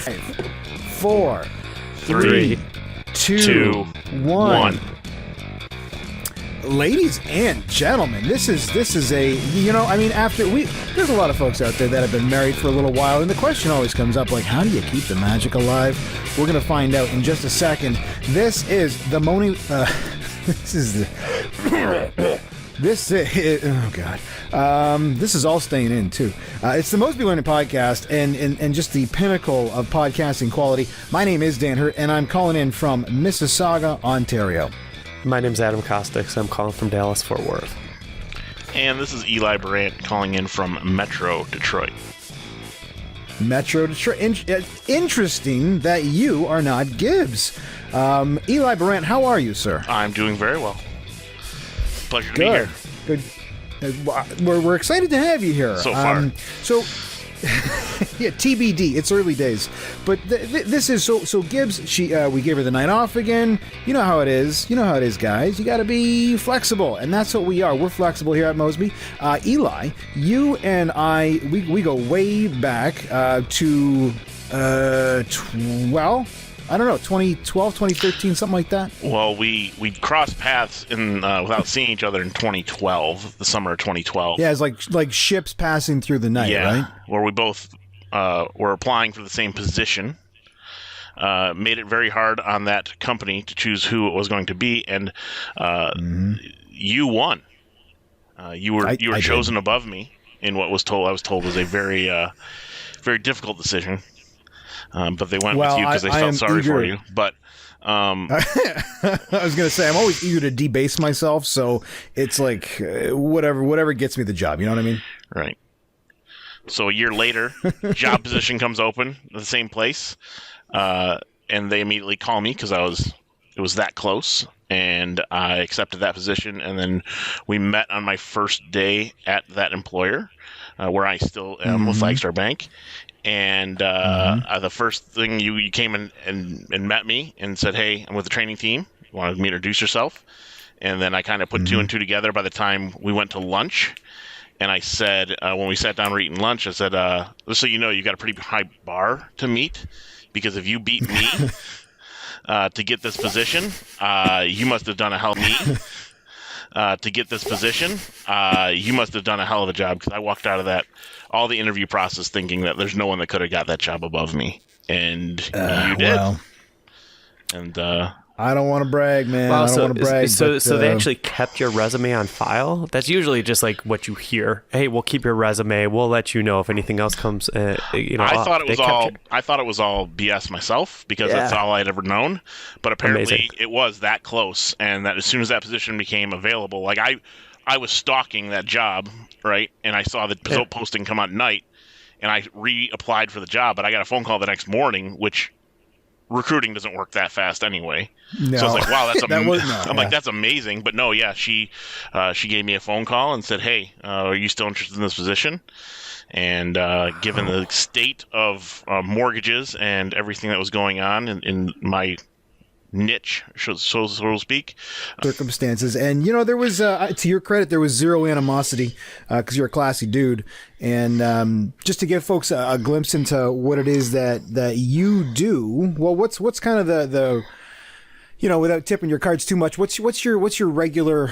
4, 3, 2, 1. Ladies and gentlemen, this is a, there's a lot of folks out there that have been married for a little while, and the question always comes up, like, how do you keep the magic alive? We're going to find out in just a second. This is the this is all staying in, too. It's the Mosby Learning Podcast and just the pinnacle of podcasting quality. My name is Dan Hirt, and I'm calling in from Mississauga, Ontario. My name's Adam Kostiks. I'm calling from Dallas, Fort Worth. And this is Eli Berant calling in from Metro Detroit. Metro Detroit. Interesting that you are not Gibbs. Eli Berant, how are you, sir? I'm doing very well. Pleasure to be here. Good. We're excited to have you here. So far. Yeah, TBD. It's early days, but this is so. Gibbs, we gave her the night off again. You know how it is. Guys. You got to be flexible, and that's what we are. We're flexible here at Mosby. Eli, you and I, we go way back to I don't know, 2012, 2013, something like that. Well, we crossed paths without seeing each other in 2012, the summer of 2012. Yeah, it's like ships passing through the night, right? Where we both were applying for the same position. Made it very hard on that company to choose who it was going to be, and you won. You were chosen above me in what I was told was a very very difficult decision. But they went with you because they felt sorry for you. But I was going to say, I'm always eager to debase myself, so it's like whatever gets me the job. You know what I mean? Right. So a year later, job position comes open at the same place, and they immediately call me because it was that close, and I accepted that position. And then we met on my first day at that employer, where I still am with Flagstar Bank. And the first thing you came in and met me and said, "Hey, I'm with the training team. You wanted me to introduce yourself?" And then I kind of put two and two together by the time we went to lunch. And I said, when we sat down and were eating lunch, I said, just so you know, you got a pretty high bar to meet, because if you beat me to get this position, you must have done a hell of to get this position, you must have done a hell of a job, because I walked out of all the interview process thinking that there's no one that could have got that job above me, and you did. Well, and I don't want to brag, man. Wow, I don't want to brag. So they actually kept your resume on file? That's usually just like what you hear. Hey, we'll keep your resume. We'll let you know if anything else comes. I thought it was all BS myself, because that's all I'd ever known. But apparently it was that close, and that as soon as that position became available, like I was stalking that job, right? And I saw the posting come out at night, and I reapplied for the job, but I got a phone call the next morning, which recruiting doesn't work that fast anyway. No. So I was like, wow, that's that's amazing. But no, she gave me a phone call and said, "Hey, are you still interested in this position?" And given the state of mortgages and everything that was going on in my niche, so to speak, circumstances, and there was to your credit, there was zero animosity, because you're a classy dude. And just to give folks a glimpse into what it is that you do, well, what's kind of the without tipping your cards too much, what's your regular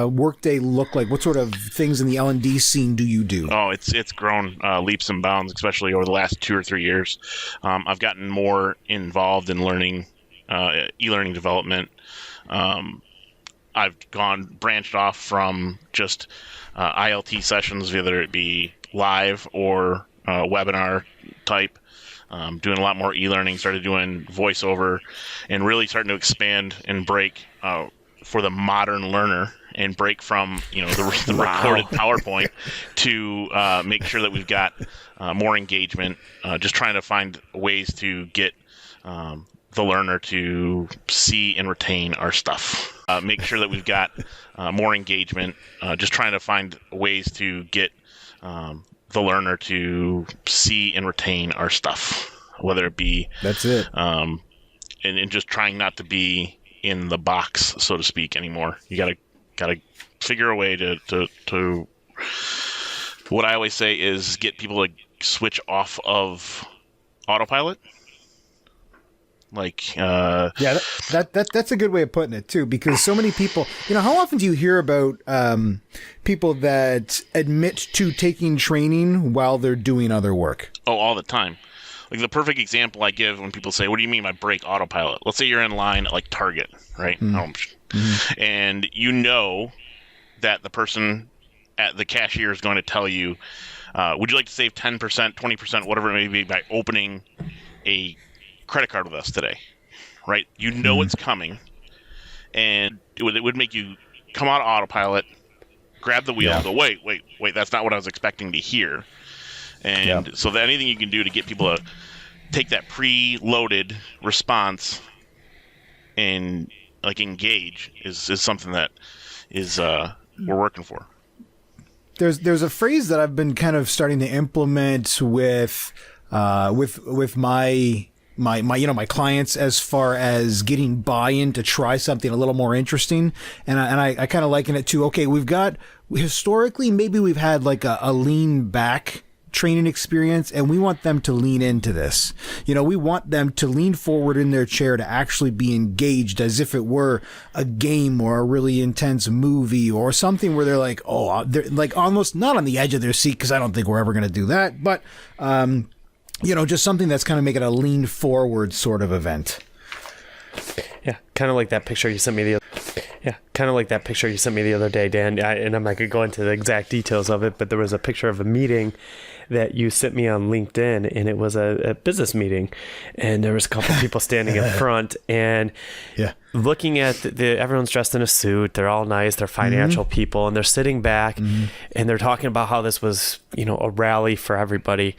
workday look like? What sort of things in the L&D scene do you do? Oh, it's grown leaps and bounds, especially over the last 2 or 3 years. I've gotten more involved in learning. E-learning development. I've branched off from just ILT sessions, whether it be live or webinar type. Doing a lot more e-learning, started doing voiceover, and really starting to expand and break for the modern learner, and break from the recorded PowerPoint to make sure that we've got more engagement. Just trying to find ways to get the learner to see and retain our stuff. Make sure that we've got more engagement. Just trying to find ways to get the learner to see and retain our stuff, whether it be that's it, and just trying not to be in the box, so to speak, anymore. You gotta figure a way to what I always say is get people to switch off of autopilot Like, Yeah, that's a good way of putting it too, because so many people, how often do you hear about people that admit to taking training while they're doing other work? oh, all the time. Like the perfect example I give when people say, "What do you mean by brake autopilot?" Let's say you're in line at like Target, right? And you know that the person at the cashier is going to tell you, "Would you like to save 10%, 20%, whatever it may be, by opening a credit card with us today?" Right? You know it's coming, and it would make you come out of autopilot, grab the wheel, and go, wait, that's not what I was expecting to hear. And so anything you can do to get people to take that pre-loaded response and like engage is something that is we're working for. There's a phrase that I've been kind of starting to implement with my clients as far as getting buy-in to try something a little more interesting. And I kind of liken it to, okay, historically, maybe we've had like a lean back training experience, and we want them to lean into this. We want them to lean forward in their chair to actually be engaged as if it were a game or a really intense movie or something where they're like, they're like almost not on the edge of their seat, because I don't think we're ever going to do that. But, just something that's kind of making a lean forward sort of event. Yeah, kind of like that picture you sent me the other day, Dan. And I'm not going to go into the exact details of it, but there was a picture of a meeting that you sent me on LinkedIn, and it was a business meeting, and there was a couple people standing up front and looking at everyone's dressed in a suit. They're all nice. They're financial people, and they're sitting back and they're talking about how this was, a rally for everybody.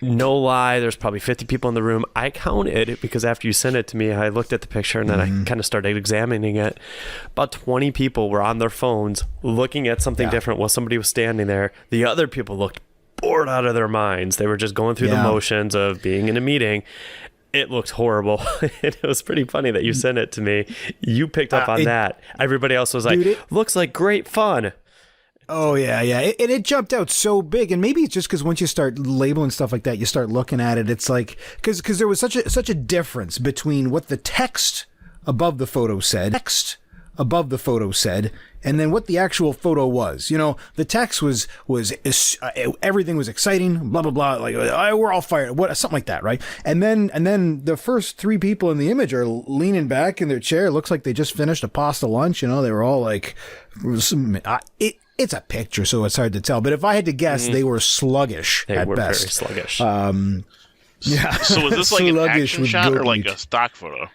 No lie, there's probably 50 people in the room. I counted, because after you sent it to me, I looked at the picture and then I kind of started examining it. About 20 people were on their phones looking at something different while somebody was standing there. The other people looked bored out of their minds. They were just going through the motions of being in a meeting. It looked horrible. It was pretty funny that you sent it to me. You picked up on that. Everybody else was like, looks like great fun. Oh, yeah. And it jumped out so big. And maybe it's just because once you start labeling stuff like that, you start looking at it. It's like, because there was such a difference between what the text above the photo said, and then what the actual photo was. The text was everything was exciting, blah, blah, blah. Like, we're all fired, something like that, right? And then the first three people in the image are leaning back in their chair. It looks like they just finished a pasta lunch. They were all like, it's a picture, so it's hard to tell. But if I had to guess, they were sluggish at best. Very sluggish. Yeah. So was this like an action shot or like a stock photo?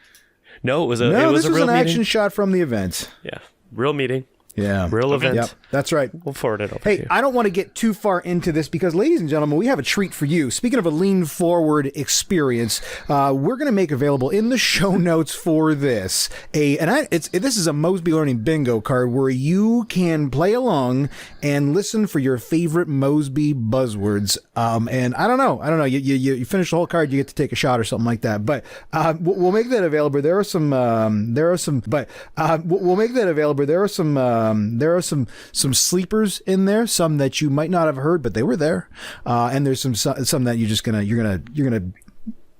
No, it was this a was real an meeting. action shot from the event. Yeah, real meeting. Yeah. Real event. Yep, that's right. We'll forward it over to you. I don't want to get too far into this because, ladies and gentlemen, we have a treat for you. Speaking of a lean forward experience, we're going to make available in the show notes for this this is a Mosby Learning Bingo card where you can play along and listen for your favorite Mosby buzzwords. And I don't know. You finish the whole card, you get to take a shot or something like that. But we'll make that available. There are some sleepers in there, some that you might not have heard, but they were there. And there's some that you're gonna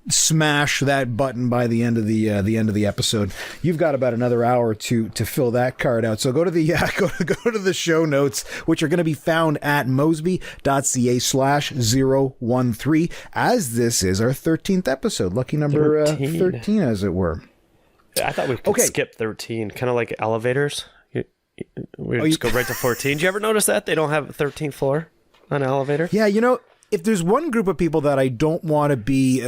smash that button by the end of the episode. You've got about another hour to fill that card out. So go to the go to the show notes, which are going to be found at mosby.ca/013, as this is our 13th episode, lucky number 13, as it were. I thought we could skip 13, kind of like elevators. We just go right to 14. Did you ever notice that they don't have a 13th floor on an elevator? Yeah, if there's one group of people that I don't want to be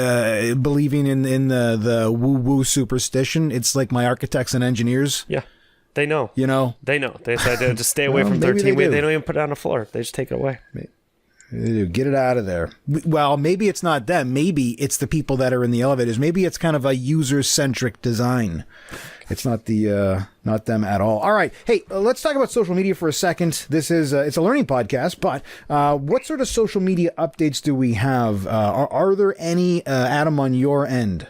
believing in the woo-woo superstition, it's like my architects and engineers. Yeah, they know. They know. They said to stay away from 13. They don't even put it on the floor. They just take it away. Get it out of there. Well, maybe it's not them. Maybe it's the people that are in the elevators. Maybe it's kind of a user-centric design. It's not not them at all. All right. Hey, let's talk about social media for a second. This is it's a learning podcast, but what sort of social media updates do we have? Are there any, Adam, on your end?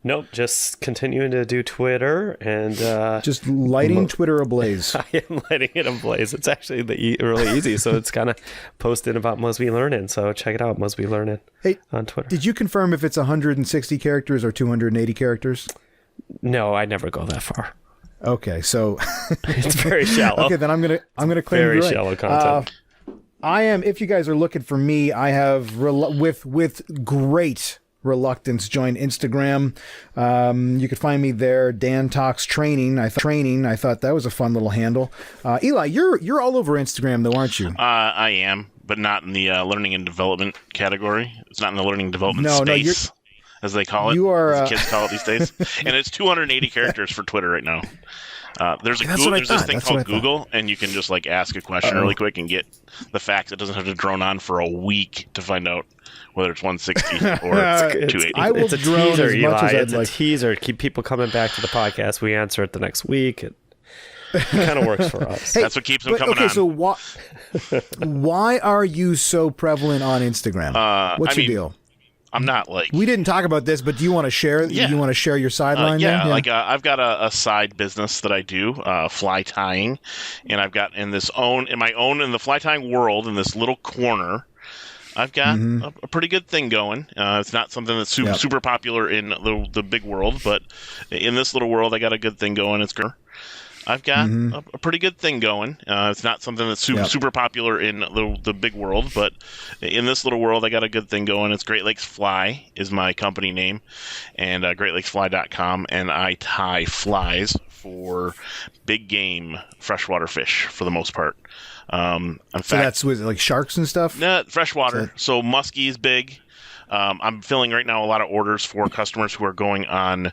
Nope, just continuing to do Twitter and Just lighting Twitter ablaze. I am lighting it ablaze. It's actually really easy, so it's kind of posted about Mosby Learning. So check it out, Mosby Learning on Twitter. Did you confirm if it's 160 characters or 280 characters? No, I never go that far. Okay, so It's very shallow. okay, then I'm gonna claim Very you're right. shallow content. I am. If you guys are looking for me, I have with great reluctance joined Instagram. You could find me there. Dan Talks Training. I thought that was a fun little handle. Eli, you're all over Instagram though, aren't you? I am, but not in the learning and development category. It's not in the learning and development space, as they call it. You are, as kids call it these days. And it's 280 characters for Twitter right now. There's this thing called Google, and you can just like ask a question really quick and get the facts. It doesn't have to drone on for a week to find out whether it's 160 or 280. It's a teaser, as much Eli. as It's a teaser. Keep people coming back to the podcast. We answer it the next week. It kind of works for us. Hey, That's what keeps them coming on. Okay, so why are you so prevalent on Instagram? What's your deal? I'm not like... We didn't talk about this, but do you want to share? Yeah. You want to share your sideline? Yeah, there? like I've got a side business that I do, fly tying, and I've got in the fly tying world, in this little corner, I've got a pretty good thing going. It's not something that's super popular in the big world, but in this little world, I got a good thing going. I've got a pretty good thing going. It's not something that's super popular in the big world, but in this little world, I got a good thing going. It's Great Lakes Fly is my company name, and GreatLakesFly.com, and I tie flies for big game freshwater fish for the most part. In fact, that's with like sharks and stuff? Nah, freshwater. So muskie is big. I'm filling right now a lot of orders for customers who are going on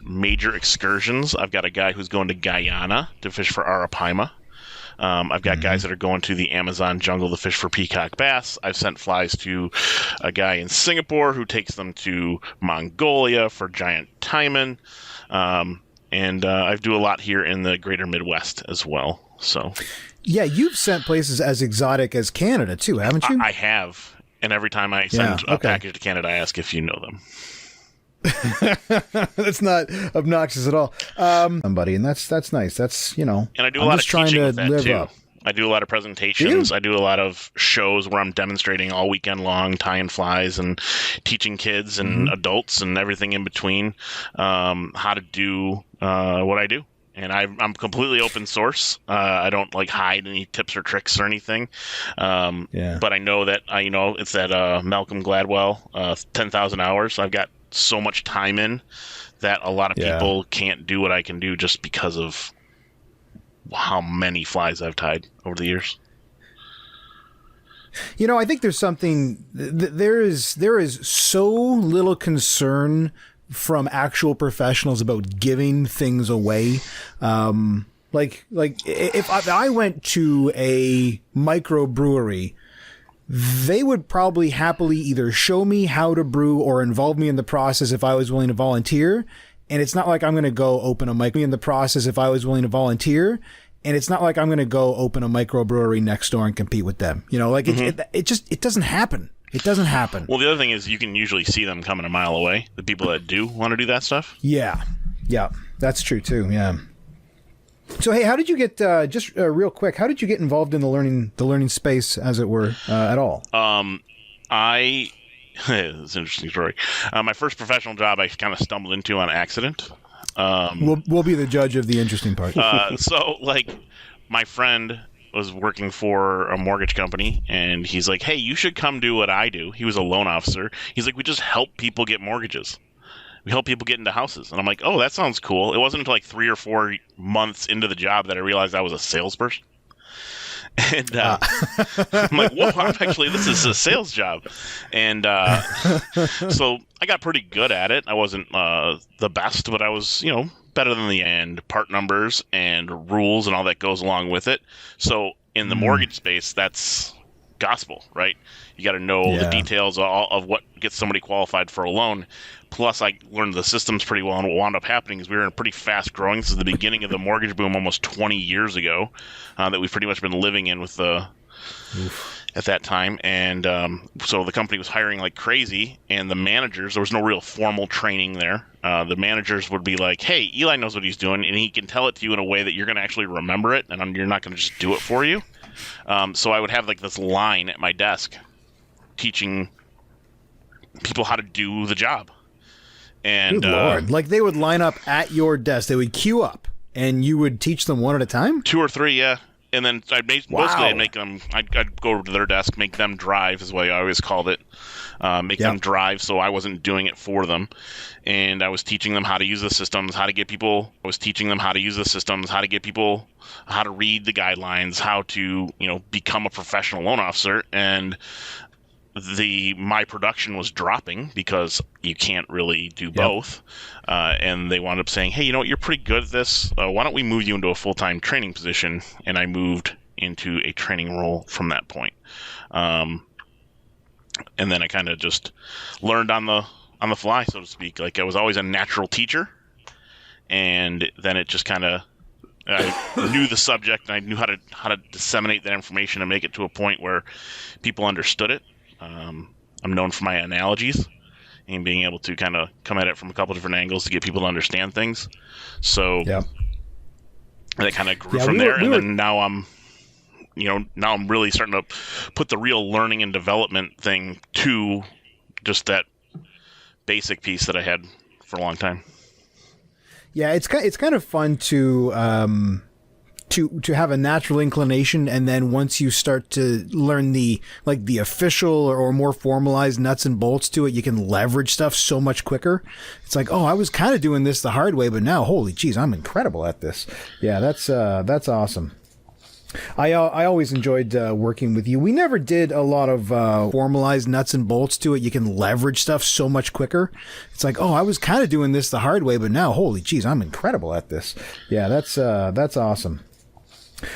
major excursions. I've got a guy who's going to Guyana to fish for arapaima. I've got guys that are going to the Amazon jungle to fish for peacock bass. I've sent flies to a guy in Singapore who takes them to Mongolia for giant taimen. And I do a lot here in the greater Midwest as well. So, yeah, you've sent places as exotic as Canada too, haven't you? I have. And every time I send a package to Canada, I ask if you know them. That's not obnoxious at all. Somebody, and that's nice. That's, And I do a lot of teaching with that too. I do a lot of presentations. I do a lot of shows where I'm demonstrating all weekend long, tying flies and teaching kids and adults and everything in between how to do what I do. And I'm completely open source. I don't like hide any tips or tricks or anything. But I know that it's that Malcolm Gladwell 10,000 hours. I've got so much time in that a lot of people can't do what I can do just because of how many flies I've tied over the years. I think there's something. There is so little concern from actual professionals about giving things away. Like if I went to a microbrewery, they would probably happily either show me how to brew or involve me in the process if I was willing to volunteer. And it's not like I'm going to go open a microbrewery next door and compete with them. It doesn't happen. It doesn't happen. Well, the other thing is you can usually see them coming a mile away, the people that do want to do that stuff. Yeah, that's true too. Yeah. So, hey, how did you get, real quick, how did you get involved in the learning space, as it were, at all? It's an interesting story. My first professional job I kind of stumbled into on accident. We'll be the judge of the interesting part. So, my friend was working for a mortgage company, and he's like, hey, you should come do what I do. He was a loan officer. He's like, we just help people get mortgages. We help people get into houses. And I'm like, oh, that sounds cool. It wasn't until 3 or 4 months into the job that I realized I was a salesperson. And I'm like, whoa, this is a sales job. And so I got pretty good at it. I wasn't the best, but I was, better than the end. Part numbers and rules and all that goes along with it. So in the mortgage space, that's gospel, right? You got to know the details of what gets somebody qualified for a loan. Plus, I learned the systems pretty well, and what wound up happening is we were in pretty fast growing. This is the beginning of the mortgage boom almost 20 years ago that we've pretty much been living in with the... at that time, and so the company was hiring like crazy, and the managers, there was no real formal training there. The managers would be like, hey, Eli knows what he's doing, and he can tell it to you in a way that you're going to actually remember it, and you're not going to just do it for you. So I would have like this line at my desk teaching people how to do the job. And Good Lord. Like they would line up at your desk. They would queue up, and you would teach them one at a time? 2 or 3, yeah. And then mostly I'd make them, I'd go over to their desk, make them drive is the way I always called it. Make them drive, so I wasn't doing it for them. And I was teaching them how to use the systems, how to get people, how to read the guidelines, how to, become a professional loan officer. And my production was dropping because you can't really do both. And they wound up saying, hey, you're pretty good at this. Why don't we move you into a full-time training position? And I moved into a training role from that point. And then I kind of just learned on the fly, so to speak. Like I was always a natural teacher. And then it just kind of, I knew the subject and I knew how to disseminate that information and make it to a point where people understood it. I'm known for my analogies and being able to kind of come at it from a couple different angles to get people to understand things. So that kind of grew from there. Then now I'm really starting to put the real learning and development thing to just that basic piece that I had for a long time. Yeah, it's kind of fun to have a natural inclination, and then once you start to learn the official or more formalized nuts and bolts to it, you can leverage stuff so much quicker. It's like, oh, I was kind of doing this the hard way, but now, holy geez, I'm incredible at this. Yeah, that's awesome. I always enjoyed working with you. We never did a lot of formalized nuts and bolts to it. You can leverage stuff so much quicker. It's like, oh, I was kind of doing this the hard way, but now, holy geez, I'm incredible at this. Yeah, that's awesome.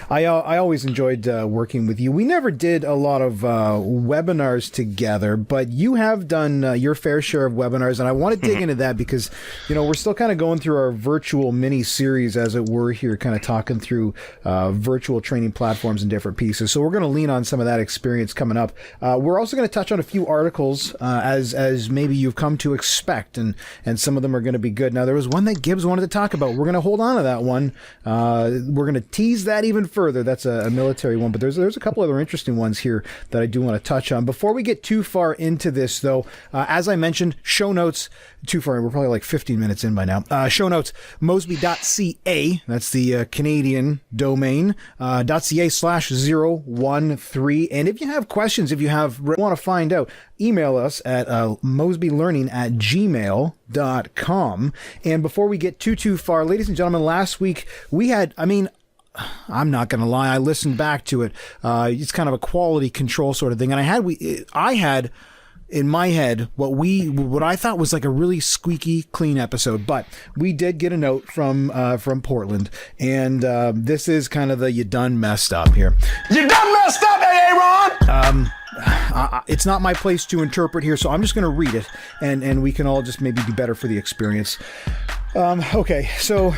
I always enjoyed working with you. We never did a lot of webinars together, but you have done your fair share of webinars, and I want to dig into that because, we're still kind of going through our virtual mini-series, as it were, here, kind of talking through virtual training platforms and different pieces. So we're going to lean on some of that experience coming up. We're also going to touch on a few articles as maybe you've come to expect, and some of them are going to be good. Now, there was one that Gibbs wanted to talk about. We're going to hold on to that one. We're going to tease that even further. That's a military one, but there's a couple other interesting ones here that I do want to touch on. Before we get too far into this, though, as I mentioned, show notes, we're probably like 15 minutes in by now. Show notes, mosby.ca, that's the Canadian domain, .ca/013. And if you have questions, if you want to find out, email us at mosbylearning@gmail.com. And before we get too far, ladies and gentlemen, last week we had, I'm not going to lie, I listened back to it. It's kind of a quality control sort of thing. And I had in my head what I thought was like a really squeaky clean episode, but we did get a note from Portland, and this is kind of the you done messed up here. You done messed up, Aaron! It's not my place to interpret here, so I'm just going to read it, and we can all just maybe be better for the experience. Okay, so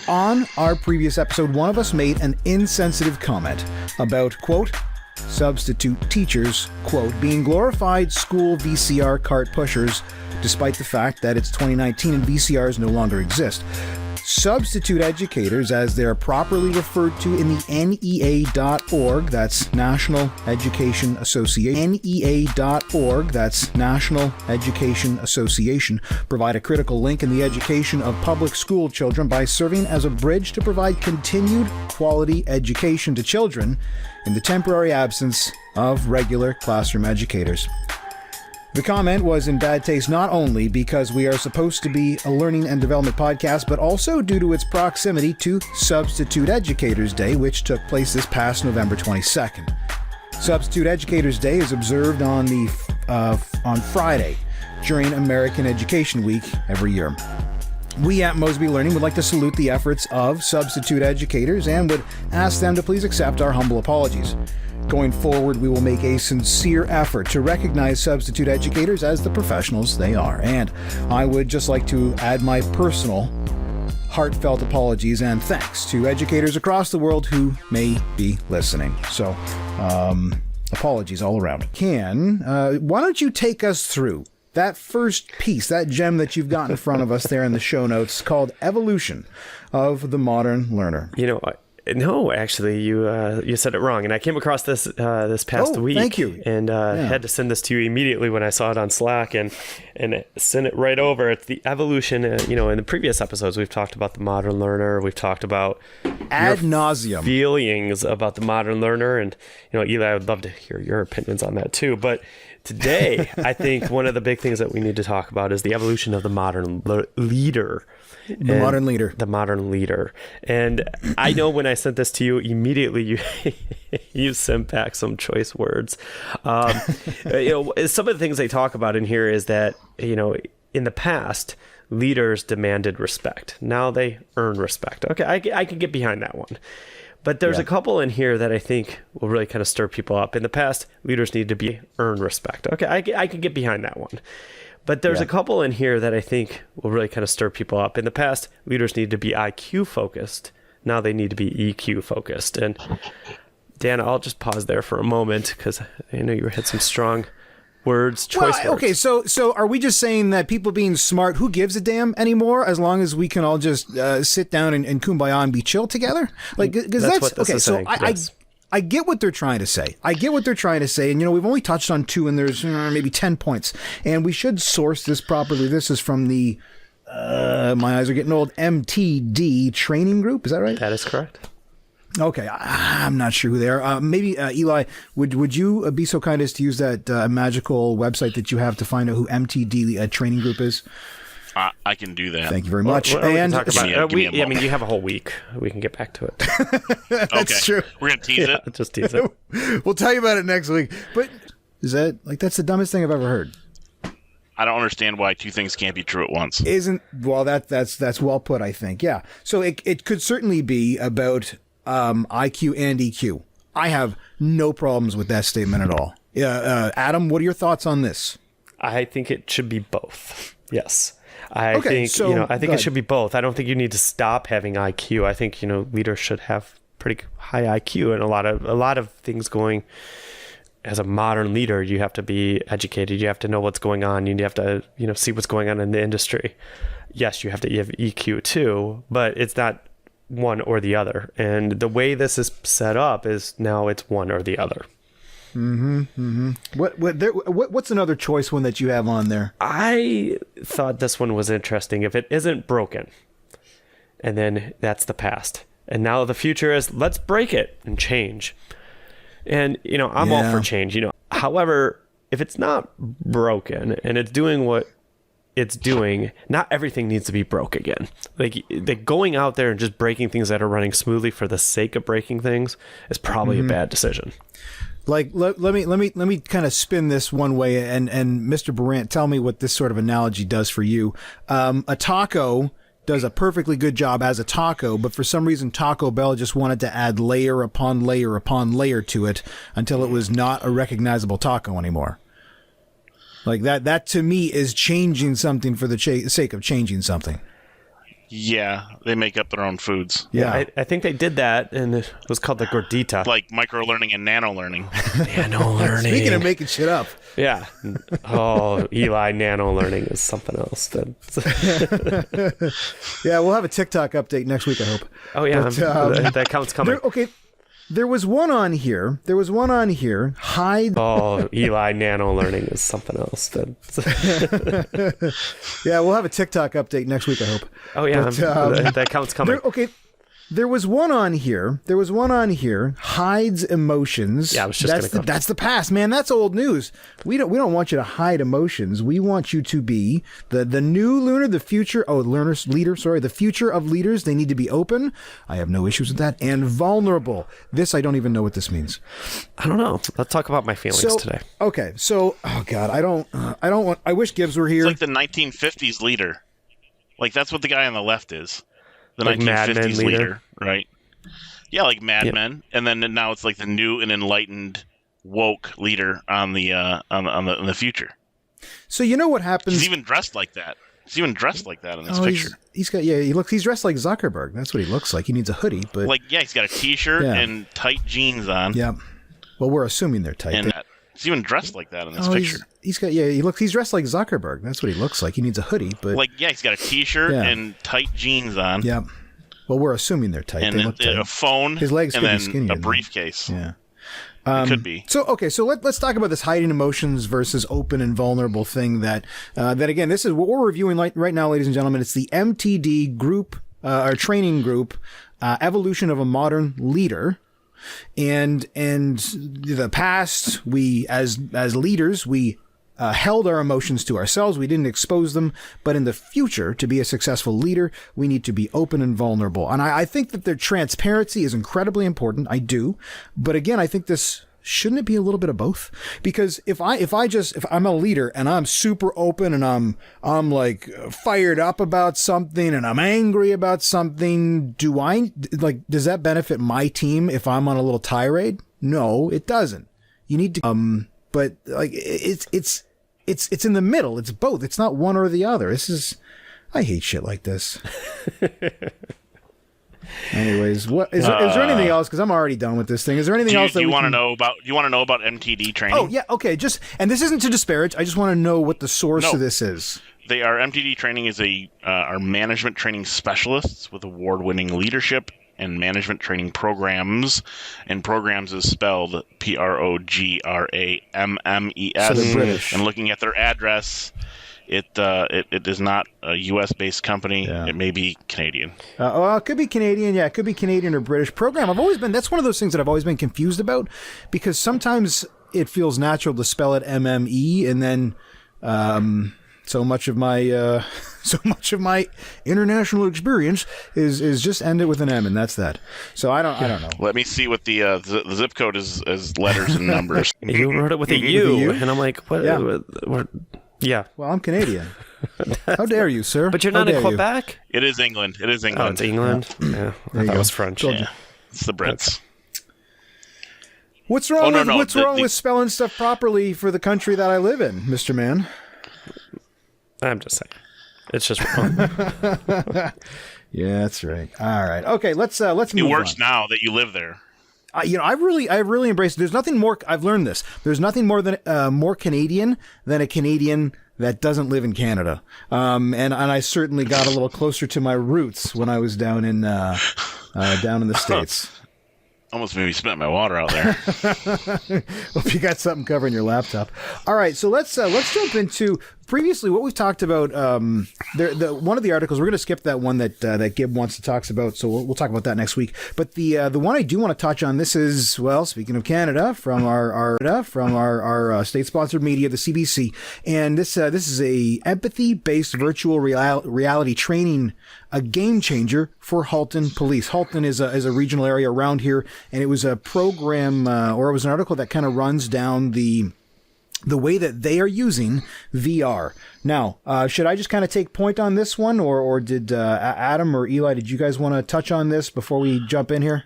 on our previous episode, one of us made an insensitive comment about, quote, substitute teachers, quote, being glorified school VCR cart pushers, despite the fact that it's 2019 and VCRs no longer exist. Substitute educators, as they're properly referred to in the NEA.org, that's National Education Association, NEA.org, that's National Education Association, provide a critical link in the education of public school children by serving as a bridge to provide continued quality education to children in the temporary absence of regular classroom educators. The comment was in bad taste not only because we are supposed to be a learning and development podcast, but also due to its proximity to Substitute Educators Day, which took place this past November 22nd. Substitute Educators Day is observed on Friday during American Education Week every year. We at Mosby Learning would like to salute the efforts of substitute educators and would ask them to please accept our humble apologies. Going forward, we will make a sincere effort to recognize substitute educators as the professionals they are. And I would just like to add my personal heartfelt apologies and thanks to educators across the world who may be listening. So, Apologies all around. Why don't you take us through that first piece, that gem that you've got in front of us there in the show notes called Evolution of the Modern Learner? No, actually, you said it wrong, and I came across this this past week. Thank you. And had to send this to you immediately when I saw it on Slack, and send it right over. It's the evolution. In the previous episodes, we've talked about the modern learner. We've talked about ad nauseum feelings about the modern learner, and Eli, I would love to hear your opinions on that too. But today, I think one of the big things that we need to talk about is the evolution of the modern leader. The modern leader. The modern leader. And I know when I sent this to you, immediately you sent back some choice words. Some of the things they talk about in here is that, in the past, leaders demanded respect. Now they earn respect. Okay, I can get behind that one. But there's a couple in here that I think will really kind of stir people up. In the past, leaders need to earn respect. Okay, I can get behind that one. But there's a couple in here that I think will really kind of stir people up. In the past, leaders need to be IQ focused. Now they need to be EQ focused. And Dan, I'll just pause there for a moment because I know you had some strong choice words. Okay, so are we just saying that people being smart, who gives a damn anymore, as long as we can all just sit down and kumbaya and be chill together? Like, because that's what this okay. Is So saying. Yes. I get what they're trying to say. And we've only touched on 2, and there's maybe 10 points, and we should source this properly. This is from the my eyes are getting old, MTD training group. Is that right? That is correct. Okay, I'm not sure who they are. Maybe Eli, would you be so kind as to use that magical website that you have to find out who MTD training group is? I can do that. Thank you very much. Well, and you have a whole week. We can get back to it. That's true. We're gonna tease it. Just tease it. We'll tell you about it next week. But that's the dumbest thing I've ever heard. I don't understand why 2 things can't be true at once. That's well put, I think. Yeah. So it could certainly be about IQ and EQ. I have no problems with that statement at all. Adam, what are your thoughts on this? I think it should be both. Yes. I think it should be both. I don't think you need to stop having IQ. I think, leaders should have pretty high IQ, and a lot of things going. As a modern leader, you have to be educated. You have to know what's going on. You have to, see what's going on in the industry. Yes, you have EQ too, but it's not one or the other. And the way this is set up is now it's one or the other. What's another choice one that you have on there? I thought this one was interesting. If it isn't broken, and then that's the past, and now the future is let's break it and change. And I'm all for change. However, if it's not broken and it's doing what it's doing, not everything needs to be broke again. Like going out there and just breaking things that are running smoothly for the sake of breaking things is probably a bad decision. Like let me kind of spin this one way, and Mr. Berant, tell me what this sort of analogy does for you. A taco does a perfectly good job as a taco, but for some reason Taco Bell just wanted to add layer upon layer upon layer to it until it was not a recognizable taco anymore. Like that to me is changing something for the sake of changing something. Yeah, they make up their own foods. Yeah, I think they did that, and it was called the gordita. Like micro-learning and nano-learning. Nano-learning. Speaking of making shit up. Yeah. Oh, Eli, nano-learning is something else. Yeah, we'll have a TikTok update next week, I hope. Oh, yeah. That account's coming. There was one on here. Hide. Oh, Eli, nano-learning is something else. Yeah, we'll have a TikTok update next week, I hope. Oh, yeah. That account's coming. There was one on here. Hides emotions. Yeah, I was just that's the past, man. That's old news. We don't want you to hide emotions. We want you to be the new learner, the future. The future of leaders. They need to be open. I have no issues with that. And vulnerable. This I don't even know what this means. I don't know. Let's talk about my feelings today. Okay. So, oh God, I don't want. I wish Gibbs were here. It's like the 1950s leader. Like that's what the guy on the left is. The like 1950s leader, right? Yeah, like Mad Men, and then now it's like the new and enlightened woke leader on the in the future. So you know what happens? He's even dressed like that. In this picture. He's dressed like Zuckerberg. That's what he looks like. He needs a hoodie, but he's got a t-shirt and tight jeans on. Yeah. Well, we're assuming they're tight. And he's even dressed like that in this picture. He's dressed like Zuckerberg. That's what he looks like. He needs a hoodie, but he's got a t-shirt and tight jeans on. Yeah. Well, we're assuming they're tight. And they look tight. A phone. His legs and could then be skinnier. A briefcase. Yeah. It could be. So let's talk about this hiding emotions versus open and vulnerable thing that again, this is what we're reviewing right now, ladies and gentlemen. It's the MTD group, our training group, Evolution of a Modern Leader. And the past, we as leaders, we held our emotions to ourselves. We didn't expose them. But in the future, to be a successful leader, we need to be open and vulnerable. And I think that their transparency is incredibly important. I do. But again, I think shouldn't it be a little bit of both? Because if I'm a leader and I'm super open and I'm like fired up about something and I'm angry about something, does that benefit my team if I'm on a little tirade? No, it doesn't. You need to, but like it's in the middle. It's both. It's not one or the other. I hate shit like this. Anyways, what is there anything else? Because I'm already done with this thing. Is there anything else that you want to know about? Do you want to know about MTD training? Oh yeah, okay. And this isn't to disparage. I just want to know what the source of this is. They are MTD training is are management training specialists with award-winning leadership and management training programs, and programs is spelled PROGRAMMES. So they're British. And looking at their address, it is not a U.S.-based company. Yeah. It may be Canadian. Well, it could be Canadian. Yeah, it could be Canadian or British program. That's one of those things that I've always been confused about, because sometimes it feels natural to spell it MME, and then so much of my international experience is just end it with an M, and that's that. So I don't know. Let me see what the zip code is as letters and numbers. You wrote it with a U, and I'm like, what? What? Yeah. Well, I'm Canadian. How dare you, sir? But you're not in Quebec? It is England. Oh, it's England? Yeah. I thought it was French. Yeah. It's the Brits. What's wrong with spelling stuff properly for the country that I live in, Mr. Man? I'm just saying. It's just wrong. Yeah, that's right. All right. Okay, let's move on. It works now that you live there. I've really embraced it. There's nothing more. I've learned this. There's nothing more Canadian than a Canadian that doesn't live in Canada. And I certainly got a little closer to my roots when I was down in the States. Almost made me spit my water out there. Hope you got something covering your laptop. All right, so let's jump into previously what we've talked about. One of the articles, we're going to skip that one that Gib wants to talk about, so we'll talk about that next week. But the one I do want to touch on, this is, well, speaking of Canada, from our state sponsored media, the CBC, and this is a empathy based virtual reality training, a game changer for Halton Police. Halton is a regional area around here, and it was a program, or it was an article that kind of runs down the way that they are using VR. Now, should I just kind of take point on this one, or did Adam or Eli, did you guys want to touch on this before we jump in here?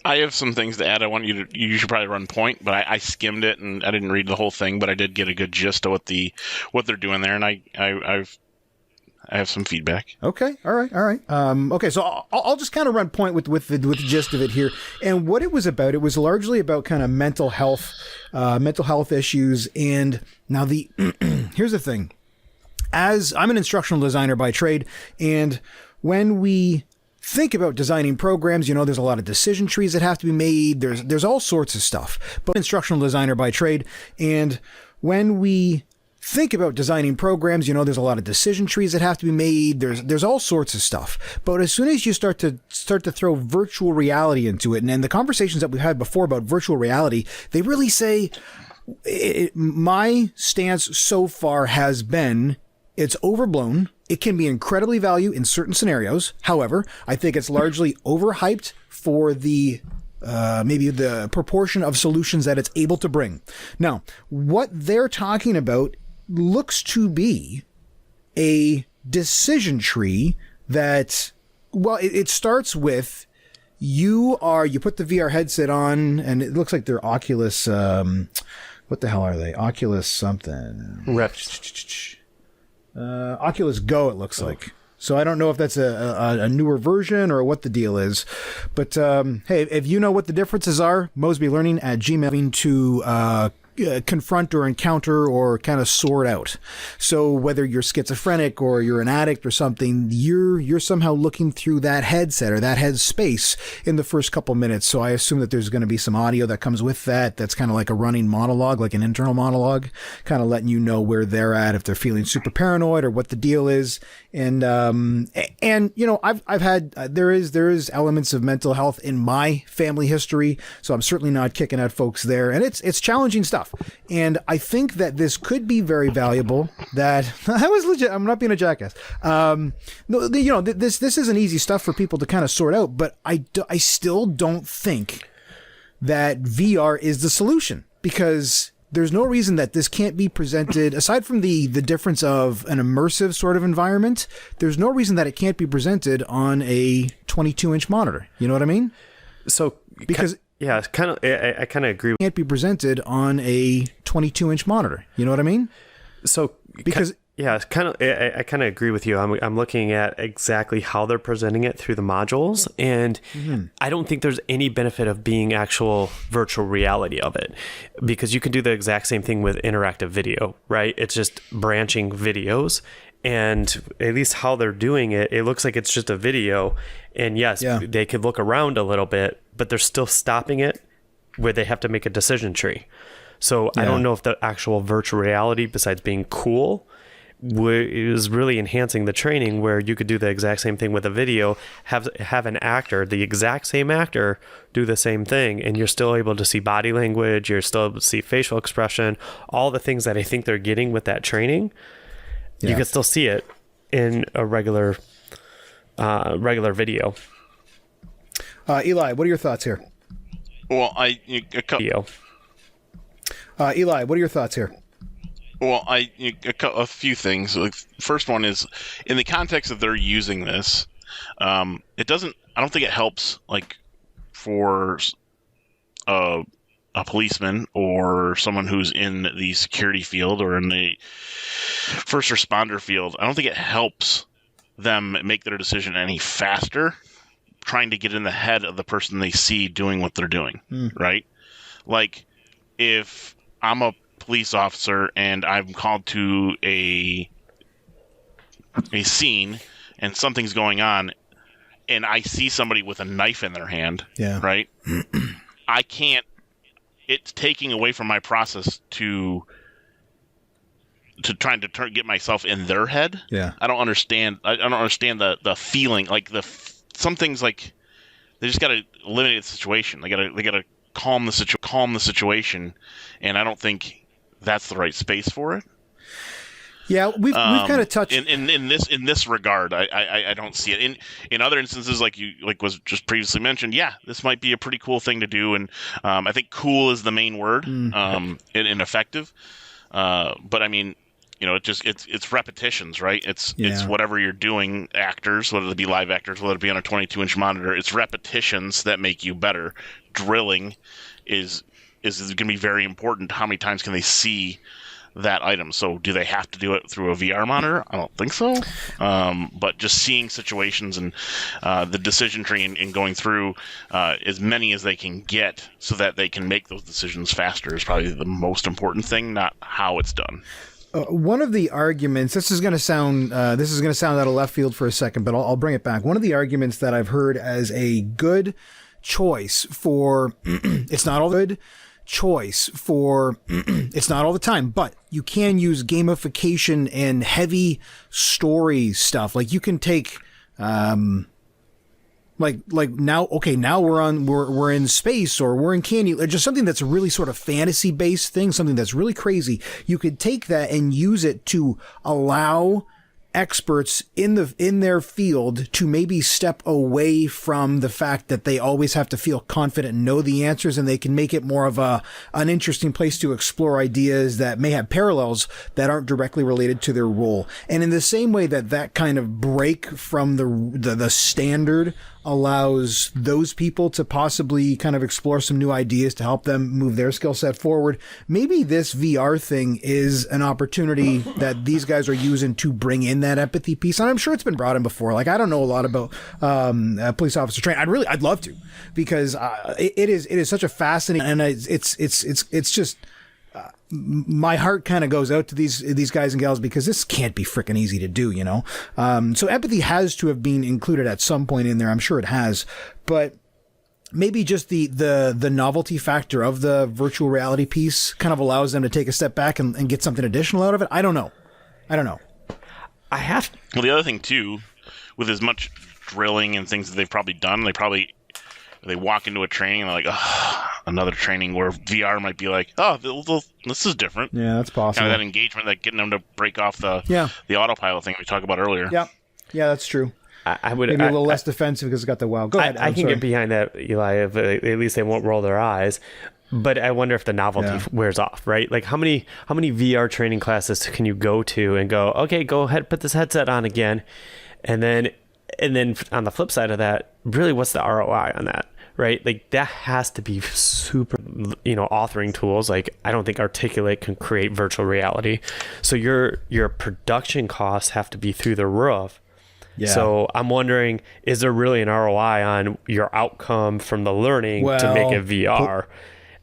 I have some things to add. You should probably run point, but I skimmed it and I didn't read the whole thing, but I did get a good gist of what they're doing there, and I have some feedback. Okay. All right. Okay. So I'll just kind of run point with the gist of it here. And what it was about, it was largely about kind of mental health issues. And now here's the thing. As I'm an instructional designer by trade, and when we think about designing programs, there's a lot of decision trees that have to be made. There's all sorts of stuff. But instructional designer by trade, and when we think about designing programs, there's a lot of decision trees that have to be made. There's all sorts of stuff. But as soon as you start to throw virtual reality into it, and the conversations that we've had before about virtual reality, they really say, my stance so far has been, it's overblown. It can be incredibly valuable in certain scenarios. However, I think it's largely overhyped for the maybe the proportion of solutions that it's able to bring. Now, what they're talking about looks to be a decision tree that, well, it starts with you put the VR headset on, and it looks like they're Oculus, what the hell are they? Oculus something. Rift. Oculus Go, it looks like. So I don't know if that's a newer version or what the deal is. But hey, if you know what the differences are, mosbylearning@gmail to confront or encounter or kind of sort out. So whether you're schizophrenic or you're an addict or something, you're somehow looking through that headset or that head space in the first couple minutes. So I assume that there's going to be some audio that comes with that. That's kind of like a running monologue, like an internal monologue, kind of letting you know where they're at, if they're feeling super paranoid or what the deal is. And you know, I've had, there is elements of mental health in my family history. So I'm certainly not kicking out folks there, and it's challenging stuff. And I think that this could be very valuable. That I was legit. I'm not being a jackass. No, you know, this isn't easy stuff for people to kind of sort out. But I still don't think that VR is the solution, because there's no reason that this can't be presented, aside from the difference of an immersive sort of environment. There's no reason that it can't be presented on a 22-inch monitor. You know what I mean? So because. Yeah, kind of. I kind of agree. Can't be presented on a 22-inch monitor. You know what I mean? So because yeah, kind of. I kind of agree with you. I'm looking at exactly how they're presenting it through the modules, and I don't think there's any benefit of being actual virtual reality of it, because you can do the exact same thing with interactive video, right? It's just branching videos. And at least how they're doing it, it looks like it's just a video. And yes, they could look around a little bit, but they're still stopping it where they have to make a decision tree. So I don't know if the actual virtual reality, besides being cool, is really enhancing the training, where you could do the exact same thing with a video, have an actor, the exact same actor, do the same thing, and you're still able to see body language, you're still able to see facial expression, all the things that I think they're getting with that training. You can still see it in a regular video. Eli, what are your thoughts here? Well, Eli, what are your thoughts here? Well, a few things. Like, first one is, in the context that they're using this, it doesn't. I don't think it helps, like, for a policeman or someone who's in the security field or in the first responder field. I don't think it helps them make their decision any faster trying to get in the head of the person they see doing what they're doing, right? Like, if I'm a police officer and I'm called to a scene and something's going on and I see somebody with a knife in their hand, right? I can't. It's taking away from my process to trying to get myself in their head. Yeah, I don't understand. I don't understand the feeling. Like some things, like, they just got to eliminate the situation. They got to calm the situation, and I don't think that's the right space for it. Yeah, we've kind of touched in this regard. I don't see it in other instances, like was just previously mentioned. Yeah, this might be a pretty cool thing to do, and I think cool is the main word in effective. But I mean, you know, it's repetitions, right? It's whatever you're doing, actors, whether it be live actors, whether it be on a 22-inch monitor, it's repetitions that make you better. Drilling is going to be very important. How many times can they see that item? So do they have to do it through a VR monitor? I don't think so. But just seeing situations and the decision tree and going through as many as they can get so that they can make those decisions faster is probably the most important thing, not how it's done. One of the arguments, this is going to sound out of left field for a second, but I'll bring it back. One of the arguments that I've heard as a good choice for it's not all good choice for it's not all the time, but you can use gamification and heavy story stuff. Like, you can take like now we're in space, or we're in Candy, or just something that's a really sort of fantasy based thing, something that's really crazy. You could take that and use it to allow experts in their field to maybe step away from the fact that they always have to feel confident and know the answers, and they can make it more of an interesting place to explore ideas that may have parallels that aren't directly related to their role. And in the same way that kind of break from the standard allows those people to possibly kind of explore some new ideas to help them move their skill set forward, maybe this VR thing is an opportunity that these guys are using to bring in that empathy piece. And I'm sure it's been brought in before. Like, I don't know a lot about police officer training. I'd love to, because it is such a fascinating, and it's just my heart kind of goes out to these guys and gals, because this can't be freaking easy to do, you know. So empathy has to have been included at some point in there. I'm sure it has, but maybe just the novelty factor of the virtual reality piece kind of allows them to take a step back and get something additional out of it. I don't know. Well, the other thing too, with as much drilling and things that they've probably done, they walk into a training and they're like, oh, another training, where VR might be like, oh, this is different. Yeah, that's possible. Kind of that engagement, that getting them to break off the autopilot thing we talked about earlier. Yeah, that's true. I would maybe a little less defensive because it's got the wow. Go ahead. I can get behind that, Eli. If at least they won't roll their eyes. But I wonder if the novelty wears off, right? Like, how many VR training classes can you go to and go, okay, go ahead, put this headset on again, and then on the flip side of that, really, what's the ROI on that, right? Like, that has to be super, authoring tools. Like, I don't think Articulate can create virtual reality, so your production costs have to be through the roof. Yeah. So I'm wondering, is there really an ROI on your outcome from the learning to make it VR?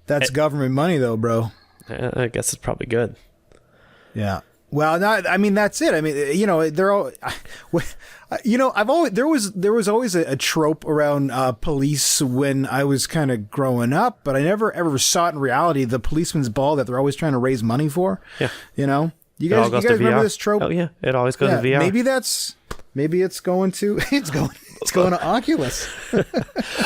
That's government money, though, bro. I guess it's probably good. Yeah. Well, that's it. I mean, they're all, there was always a trope around police when I was kind of growing up, but I never ever saw it in reality. The policeman's ball that they're always trying to raise money for. Yeah. You guys remember this trope? Oh yeah, it always goes to VR. Maybe it's going to Oculus.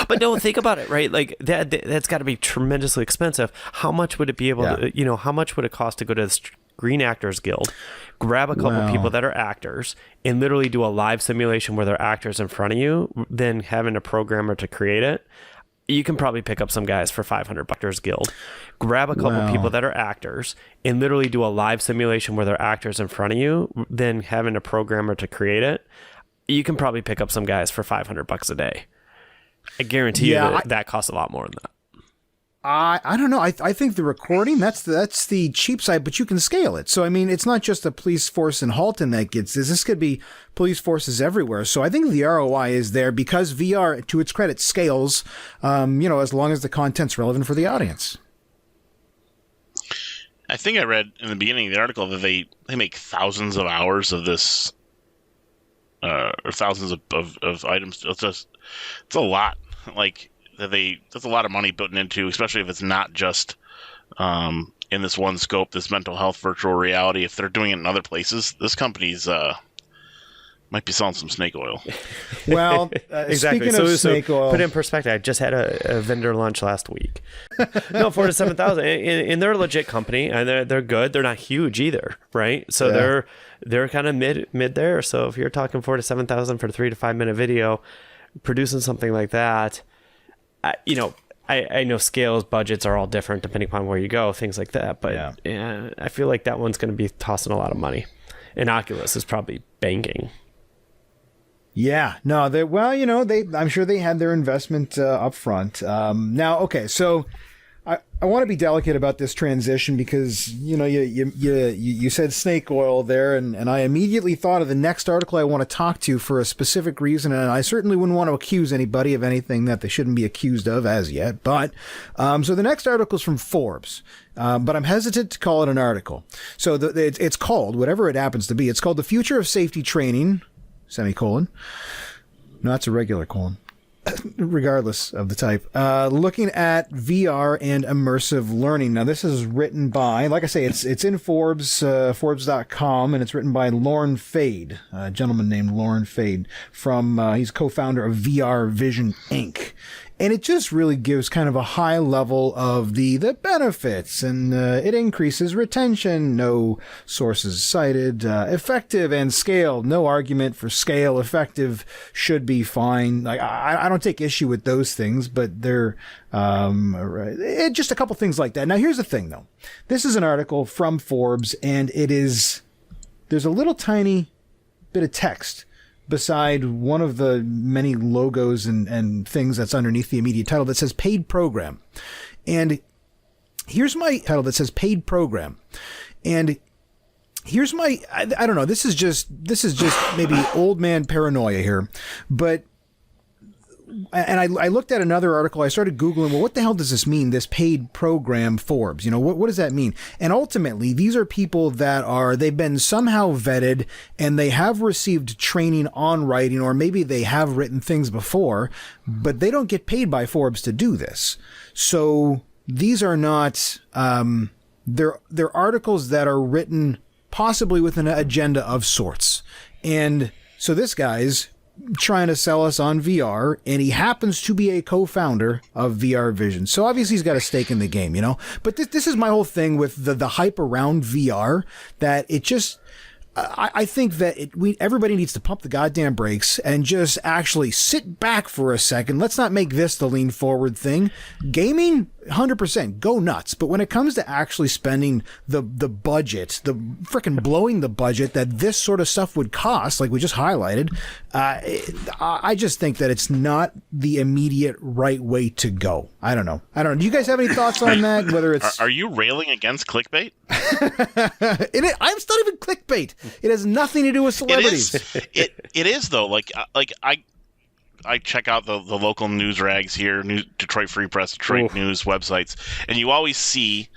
But no, think about it, right? Like that's got to be tremendously expensive. How much would it be able to, how much would it cost to go to the Screen Actors Guild, grab a couple people that are actors, and literally do a live simulation where they're actors in front of you, then having a programmer to create it? You can probably pick up some guys for $500 Guild. Grab a couple people that are actors and literally do a live simulation where they're actors in front of you, then having a programmer to create it. You can probably pick up some guys for $500 a day. I guarantee you that costs a lot more than that. I don't know. I think the recording, that's the cheap side, but you can scale it. So, I mean, it's not just the police force in Halton that gets this. This could be police forces everywhere. So I think the ROI is there because VR, to its credit, scales, as long as the content's relevant for the audience. I think I read in the beginning of the article that they make thousands of hours of this, or thousands of items. It's a lot. Like, that's a lot of money putting into, especially if it's not just in this one scope, this mental health virtual reality. If they're doing it in other places, this company's might be selling some snake oil. Well, exactly. Speaking of snake oil, put it in perspective, I just had a vendor lunch last week. No, 4,000 to 7,000, and they're a legit company, and they're good. They're not huge either, right? So they're kind of mid there. So if you're talking 4,000 to 7,000 for a 3 to 5 minute video, producing something like that. I know scales, budgets are all different depending upon where you go, things like that. But I feel like that one's going to be tossing a lot of money. And Oculus is probably banking. Yeah, no, I'm sure they had their investment up front. Now, okay, so I want to be delicate about this transition because, you said snake oil there, and I immediately thought of the next article I want to talk to for a specific reason, and I certainly wouldn't want to accuse anybody of anything that they shouldn't be accused of as yet. But, so the next article is from Forbes, but I'm hesitant to call it an article. So it's called, whatever it happens to be, it's called The Future of Safety Training, semicolon. No, that's a regular colon. Regardless of the type, looking at VR and immersive learning. Now, this is written by, like I say, it's in Forbes, Forbes.com, and it's written by Lauren Fade, a gentleman named Lauren Fade he's co-founder of VR Vision Inc. And it just really gives kind of a high level of the benefits, and it increases retention, no sources cited, effective and scale, no argument for scale, effective should be fine. Like I don't take issue with those things, but they're just a couple things like that. Now here's the thing though. This is an article from Forbes, and there's a little tiny bit of text beside one of the many logos and things that's underneath the immediate title that says paid program. And here's my title that says paid program. And here's my, I don't know, this is just maybe old man paranoia here, but, and I looked at another article. I started Googling, well, what the hell does this mean, this paid program Forbes? You know, what does that mean? And ultimately, these are people that they've been somehow vetted and they have received training on writing, or maybe they have written things before, but they don't get paid by Forbes to do this. So these are not, they're articles that are written possibly with an agenda of sorts. And so this guy's trying to sell us on VR, and he happens to be a co-founder of VR Vision. So obviously he's got a stake in the game, you know? But this is my whole thing with the hype around VR, that it just, I think that everybody needs to pump the goddamn brakes and just actually sit back for a second. Let's not make this the lean forward thing. Gaming, 100%, go nuts. But when it comes to actually spending the budget, the freaking blowing the budget that this sort of stuff would cost, like we just highlighted, I just think that it's not the immediate right way to go. I don't know. Do you guys have any thoughts on that? Whether it's are you railing against clickbait? I'm not even clickbait. It has nothing to do with celebrities. It is though. Like I check out the local news rags here, Detroit Free Press, Detroit News websites, and you always see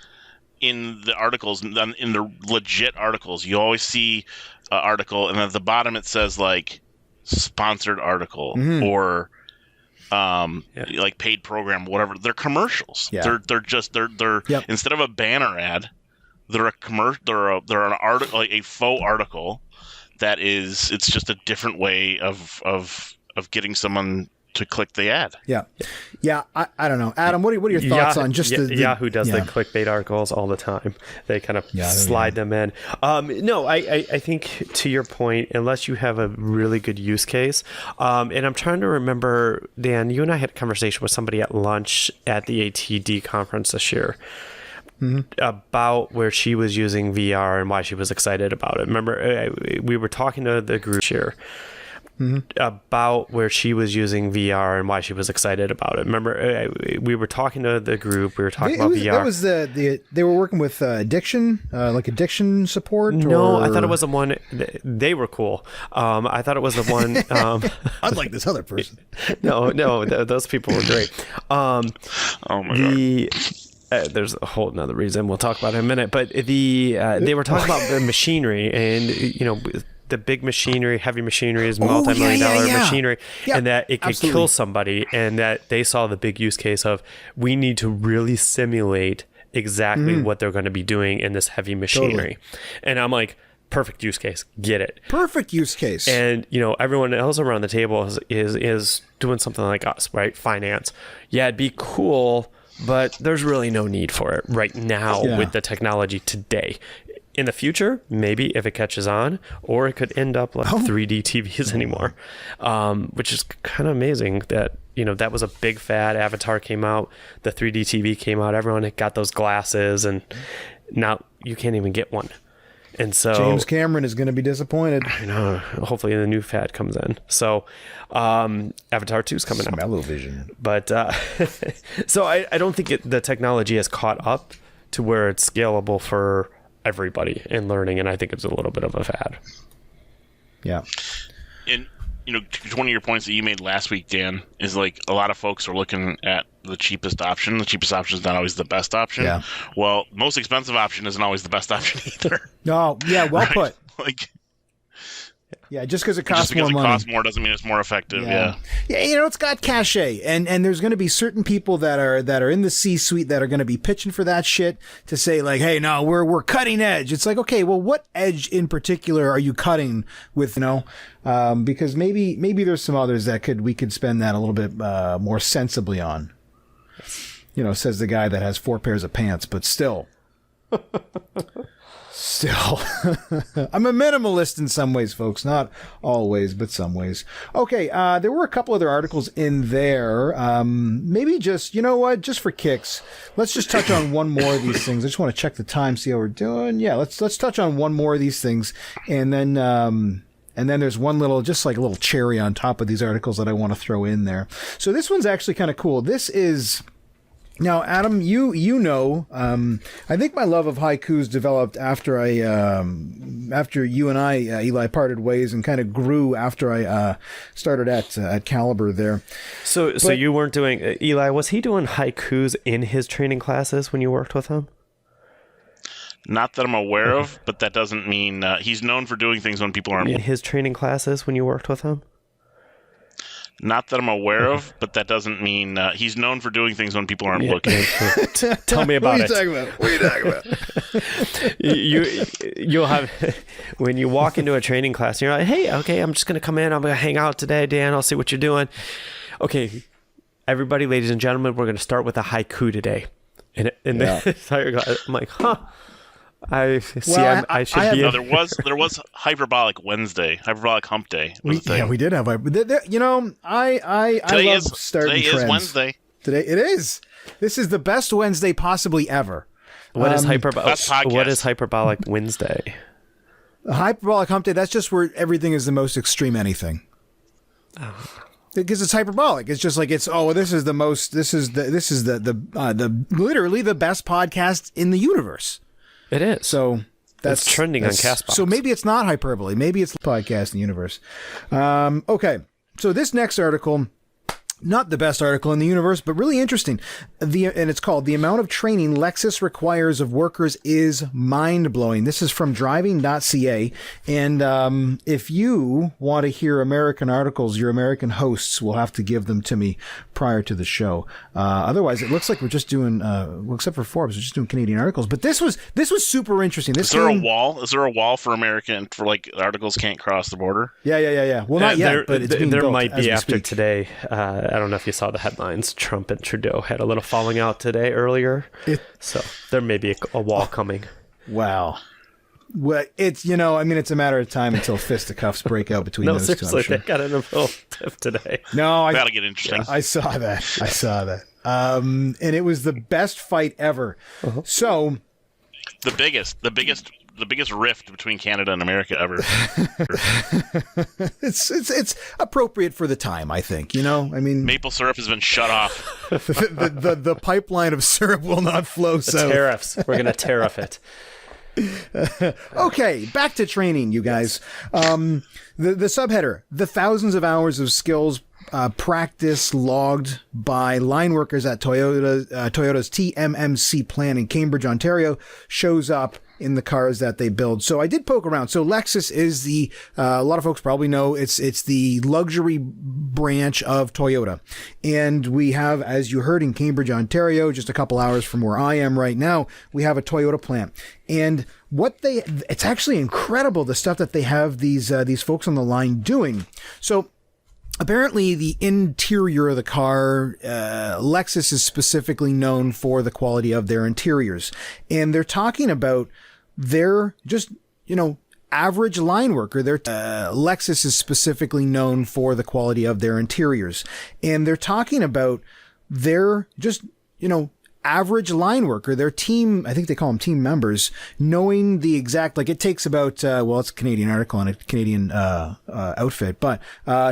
in the articles, in the legit articles, you always see an article, and at the bottom it says like sponsored article or like paid program, whatever. They're commercials. Yeah. They're Yep. Instead of a banner ad, they're a commercial. They're an article, like a faux article that is. It's just a different way of getting someone to click the ad. Yeah. I don't know, Adam. What are your thoughts on just the Yahoo does the clickbait articles all the time? They kind of slide them in. No, I think to your point, unless you have a really good use case, and I'm trying to remember, Dan, you and I had a conversation with somebody at lunch at the ATD conference this year. About where she was using VR and why she was excited about it. Remember, we were talking to the group here about where she was using VR and why she was excited about it. Remember, we were talking to the group. We were talking about VR. That was they were working with addiction, like addiction support. No, I thought it was the one. They were cool. I thought it was the one. Unlike this other person. No, those people were great. Oh my god. There's a whole nother reason we'll talk about it in a minute, but they were talking about the machinery, and you know, the big machinery, heavy machinery is multi-million-dollar machinery, and that it could kill somebody, and that they saw the big use case of we need to really simulate exactly what they're going to be doing in this heavy machinery. And I'm like, perfect use case, get it. Perfect use case. And you know, everyone else around the table is doing something like us, right? Finance. Yeah, it'd be cool, but there's really no need for it right now with the technology today. In the future, maybe if it catches on, or it could end up like 3D TVs anymore, which is kind of amazing that, you know, that was a big fad. Avatar came out, the 3D TV came out, everyone got those glasses, and now you can't even get one. And so James Cameron is going to be disappointed. I know. Hopefully the new fad comes in. So Avatar 2 is coming out. Smell-o-vision. But so I don't think the technology has caught up to where it's scalable for everybody in learning, and I think it's a little bit of a fad. Yeah. And you know, one of your points that you made last week, Dan, is like a lot of folks are looking at the cheapest option. The cheapest option is not always the best option. Yeah. Well, most expensive option isn't always the best option either. No, yeah, well put. Like, yeah, just because it costs more money. Just because it costs more doesn't mean it's more effective. Yeah, you know, it's got cachet, and there's going to be certain people that are in the C-suite that are going to be pitching for that shit to say like, hey, no, we're cutting edge. It's like, okay, well, what edge in particular are you cutting with? You know, because maybe there's some others that we could spend that a little bit more sensibly on. You know, says the guy that has 4 pairs of pants, but still. I'm a minimalist in some ways, folks. Not always, but some ways. Okay, there were a couple other articles in there. Maybe just, you know what, just for kicks, let's just touch on one more of these things. I just want to check the time, see how we're doing. Yeah, let's touch on one more of these things, and then there's one little, just like a little cherry on top of these articles that I want to throw in there. So this one's actually kind of cool. This is Now, Adam, you know, I think my love of haikus developed after after you and I, Eli, parted ways and kind of grew after I started at Caliber there. So you weren't doing, Eli, was he doing haikus in his training classes when you worked with him? Not that I'm aware of, but that doesn't mean he's known for doing things when people aren't. In his training classes when you worked with him? Not that I'm aware of, but that doesn't mean he's known for doing things when people aren't looking. Tell me about it. What are you talking about? You'll have, when you walk into a training class, you're like, hey, okay, I'm just going to come in. I'm going to hang out today, Dan. I'll see what you're doing. Okay, everybody, ladies and gentlemen, we're going to start with a haiku today. And the entire class, I'm like, huh. I see. Well, I should be. No, there was Hyperbolic Wednesday, Hyperbolic Hump Day. Was the thing. Yeah, we did have. You know, I love starting today trends. is Wednesday. Today it is. This is the best Wednesday possibly ever. What is hyperbolic? best podcast. What is Hyperbolic Wednesday? Hyperbolic Hump Day. That's just where everything is the most extreme anything. Because it's hyperbolic. It's just like this is the most. This is the literally the best podcast in the universe. It is. So that's trending on Castbox. So maybe it's not hyperbole. Maybe it's the podcast in the universe. Okay. So this next article, not the best article in the universe, but really interesting. And it's called "The Amount of Training Lexus Requires of Workers is Mind-Blowing." This is from driving.ca. And if you want to hear American articles, your American hosts will have to give them to me prior to the show. Otherwise, it looks like we're just doing, well, except for Forbes, we're just doing Canadian articles. But this was super interesting. Is there a wall? Is there a wall for American, for like articles can't cross the border? Yeah. Well, not yet, but it's being there built might as be we after speak. today. I don't know if you saw the headlines. Trump and Trudeau had a little falling out today earlier. So there may be a wall coming. Wow. Well, it's, it's a matter of time until fisticuffs break out between No, those two. seriously, I'm sure. they got in a little tiff today. No, That'll get interesting. I saw that. And it was the best fight ever. Uh-huh. So the biggest rift between Canada and America ever. it's appropriate for the time, I think. I mean, Maple syrup has been shut off. the pipeline of syrup will not flow south. Tariffs. We're going to tariff it. Okay, back to training, you guys. The subheader: the thousands of hours of skills practice logged by line workers at Toyota's TMMC plant in Cambridge, Ontario, shows up in the cars that they build. So I did poke around. So Lexus is a lot of folks probably know it's the luxury branch of Toyota. And we have, as you heard, in Cambridge, Ontario, just a couple hours from where I am right now, we have a Toyota plant. And it's actually incredible, the stuff that they have these folks on the line doing. So apparently, the interior of the car, Lexus is specifically known for the quality of their interiors. And they're talking about their just, average line worker. Lexus is specifically known for the quality of their interiors. And they're talking about their just, average line worker, their team, I think they call them team members, knowing the exact, it takes about, it's a Canadian article on a Canadian outfit, but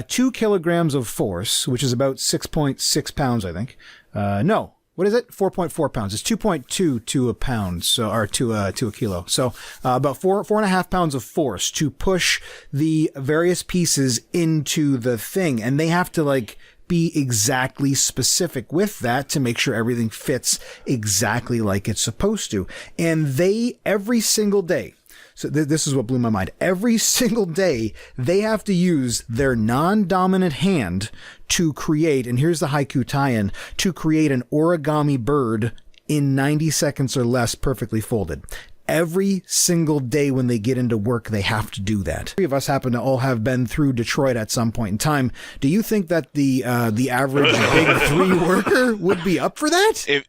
2 kilograms of force, which is about 6.6 pounds, I think. No, what is it? 4.4 pounds. It's 2.2 to a pound, or to a kilo. So about 4.5 pounds of force to push the various pieces into the thing. And they have to be exactly specific with that to make sure everything fits exactly like it's supposed to. And they, every single day, so this is what blew my mind, every single day, they have to use their non-dominant hand to create, and here's the haiku tie-in, to create an origami bird in 90 seconds or less, perfectly folded. Every single day when they get into work, they have to do that. Three of us happen to all have been through Detroit at some point in time. Do you think that the average big three worker would be up for that?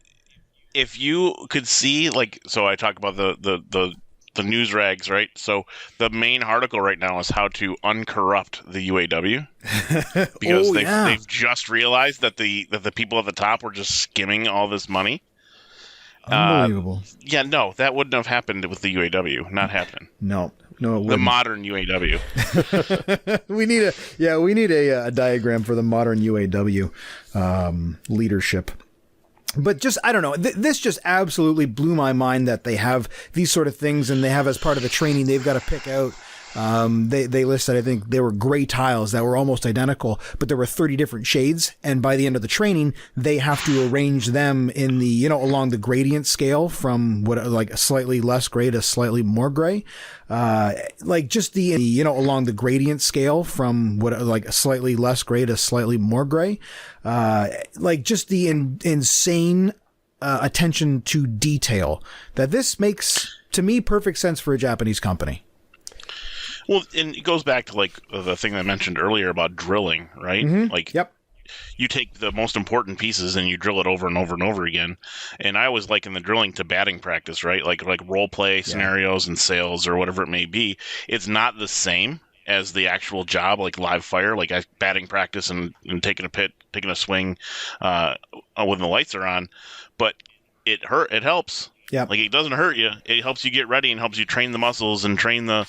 If you could see, so I talk about the news rags, right? So the main article right now is how to uncorrupt the UAW because they've just realized that the people at the top were just skimming all this money. Unbelievable. No, that wouldn't have happened with the UAW. Not happening. No, it wouldn't. The modern UAW. we need a diagram for the modern UAW leadership. But just, I don't know, this just absolutely blew my mind that they have these sort of things, and they have, as part of the training, they've got to pick out, they listed, I think they were gray tiles that were almost identical, but there were 30 different shades. And by the end of the training, they have to arrange them in the, you know, along the gradient scale from what, like a slightly less gray to slightly more gray. Like just the, you know, along the gradient scale from what, like a slightly less gray to slightly more gray. Like just the insane, attention to detail that this makes, to me, perfect sense for a Japanese company. Well, and it goes back to like the thing I mentioned earlier about drilling, right? Mm-hmm. Like, yep. You take the most important pieces and you drill it over and over and over again. And I always liken the drilling to batting practice, right? Like role play scenarios and sales or whatever it may be. It's not the same as the actual job, like live fire, like batting practice and taking a swing when the lights are on. But it helps. Yeah. Like, it doesn't hurt you. It helps you get ready and helps you train the muscles and train the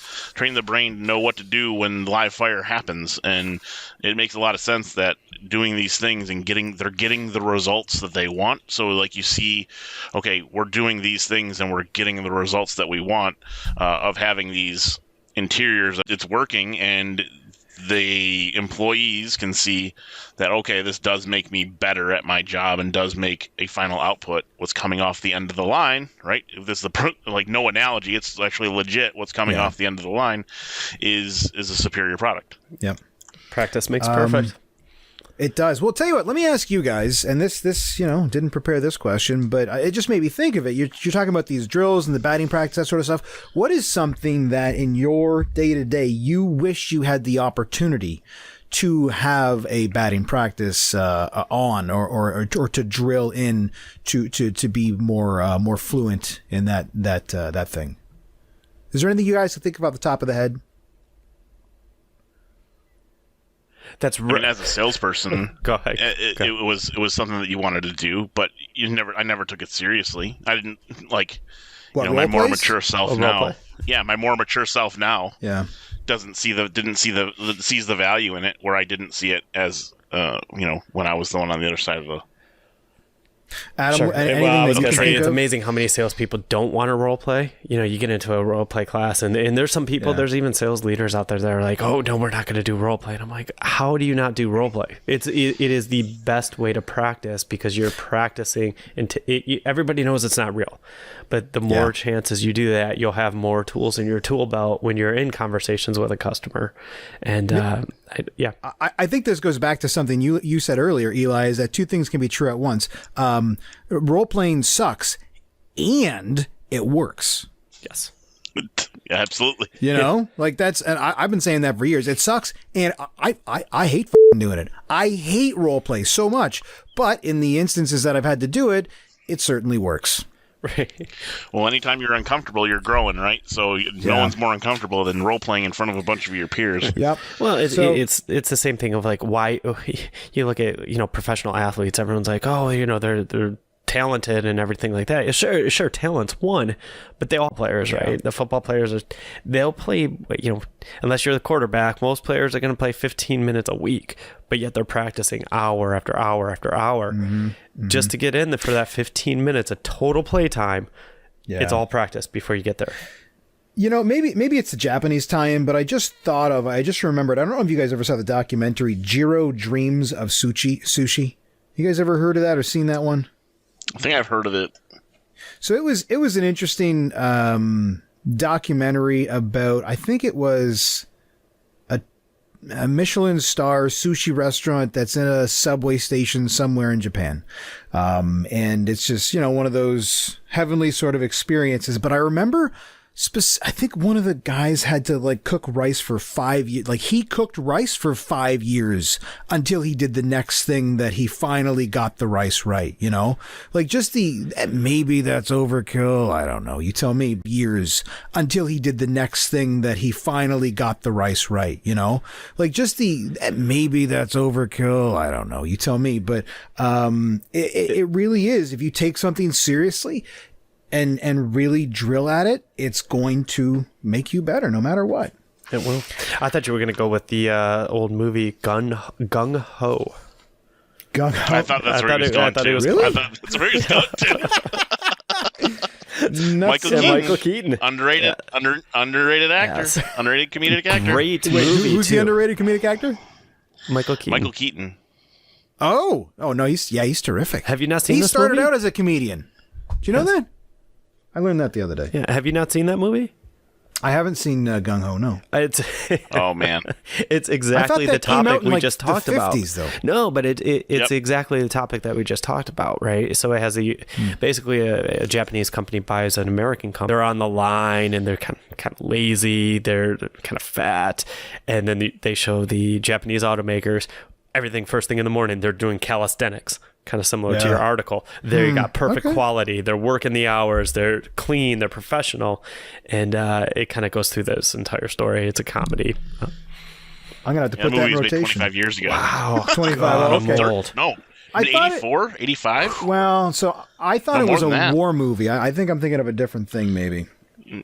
brain to know what to do when live fire happens. And it makes a lot of sense that doing these things and they're getting the results that they want. So like you see, okay, we're doing these things and we're getting the results that we want of having these interiors. It's working, and the employees can see that, okay, this does make me better at my job and does make a final output. What's coming off the end of the line, right? If this is like no analogy, it's actually legit. What's coming off the end of the line is a superior product. Yep. Practice makes perfect. It does. Well, tell you what, let me ask you guys, and this, you know, didn't prepare this question, but it just made me think of it. You're talking about these drills and the batting practice, that sort of stuff. What is something that in your day-to-day you wish you had the opportunity to have a batting practice on or to drill in to be more fluent in that thing? Is there anything you guys can think of off the top of the head? That's right. I mean, as a salesperson, Go ahead. It was something that you wanted to do, but I never took it seriously. I didn't like, my more mature self now. Yeah, my more mature self now. Yeah, sees the value in it, where I didn't see it as when I was the one on the other side of the. Adam, sure. I was going to say, it's amazing how many salespeople don't want to role play. You get into a role play class, and there's some people, there's even sales leaders out there that are like, oh, no, we're not going to do role play. And I'm like, how do you not do role play? It is the best way to practice, because you're practicing, and everybody knows it's not real. But the more chances you do that, you'll have more tools in your tool belt when you're in conversations with a customer. And I think this goes back to something you said earlier, Eli, is that two things can be true at once. Role playing sucks and it works. Yes. Yeah, absolutely. Like that's, and I've been saying that for years. It sucks, and I hate f***ing doing it. I hate role play so much, but in the instances that I've had to do it, it certainly works. Right. Well, anytime you're uncomfortable, you're growing, right? So no one's more uncomfortable than role playing in front of a bunch of your peers. Yep. Well, it's the same thing of like, why you look at professional athletes. Everyone's like, oh, they're talented and everything like that. Sure, talent's one, but they all players, right? The football players they'll play. Unless you're the quarterback, most players are going to play 15 minutes a week, but yet they're practicing hour after hour after hour just to get in there for that 15 minutes of total play time. Yeah. It's all practice before you get there. Maybe it's the Japanese tie-in, but I just remembered. I don't know if you guys ever saw the documentary Jiro Dreams of Sushi. You guys ever heard of that or seen that one? I think I've heard of it. So it was an interesting documentary about, I think it was a Michelin star sushi restaurant that's in a subway station somewhere in Japan. And it's just, one of those heavenly sort of experiences. But I remember I think one of the guys had to cook rice for 5 years. Like he cooked rice for 5 years until he did the next thing that he finally got the rice right. Like just maybe that's overkill. I don't know. You tell me. Years until he did the next thing that he finally got the rice right. Like just maybe that's overkill. I don't know. You tell me. But it really is. If you take something seriously and really drill at it, it's going to make you better no matter what. It will. I thought you were going to go with the old movie Gung Ho. I thought that's where he was going to. Really? I thought that's where he was going to. Michael Keaton. Underrated, underrated actor. Yes. Underrated comedic actor. Great Wait, movie, who's too. the underrated comedic actor? Michael Keaton. Michael Keaton. Oh no, he's terrific. Have you not seen He this started movie? out as a comedian. Do you know that? I learned that the other day. Yeah. Have you not seen that movie? I haven't seen Gung Ho. No. It's Oh man. it's exactly the that came out topic in, we like, just the talked about. 50s, though. No, but it's Yep. exactly the topic that we just talked about, right? So it has basically a Japanese company buys an American company. They're on the line and they're kind of lazy. They're kind of fat, and then they show the Japanese automakers everything first thing in the morning. They're doing calisthenics. Kind of similar to your article. There you got perfect quality. They're working the hours. They're clean. They're professional. And it kind of goes through this entire story. It's a comedy. I'm going to have to put that movie in was made rotation. 25 years ago. Wow. 25. I'm Okay. old. No. I thought it- 84? 85? Well, so I thought No, it was more a than that. war movie. I think I'm thinking of a different thing, maybe.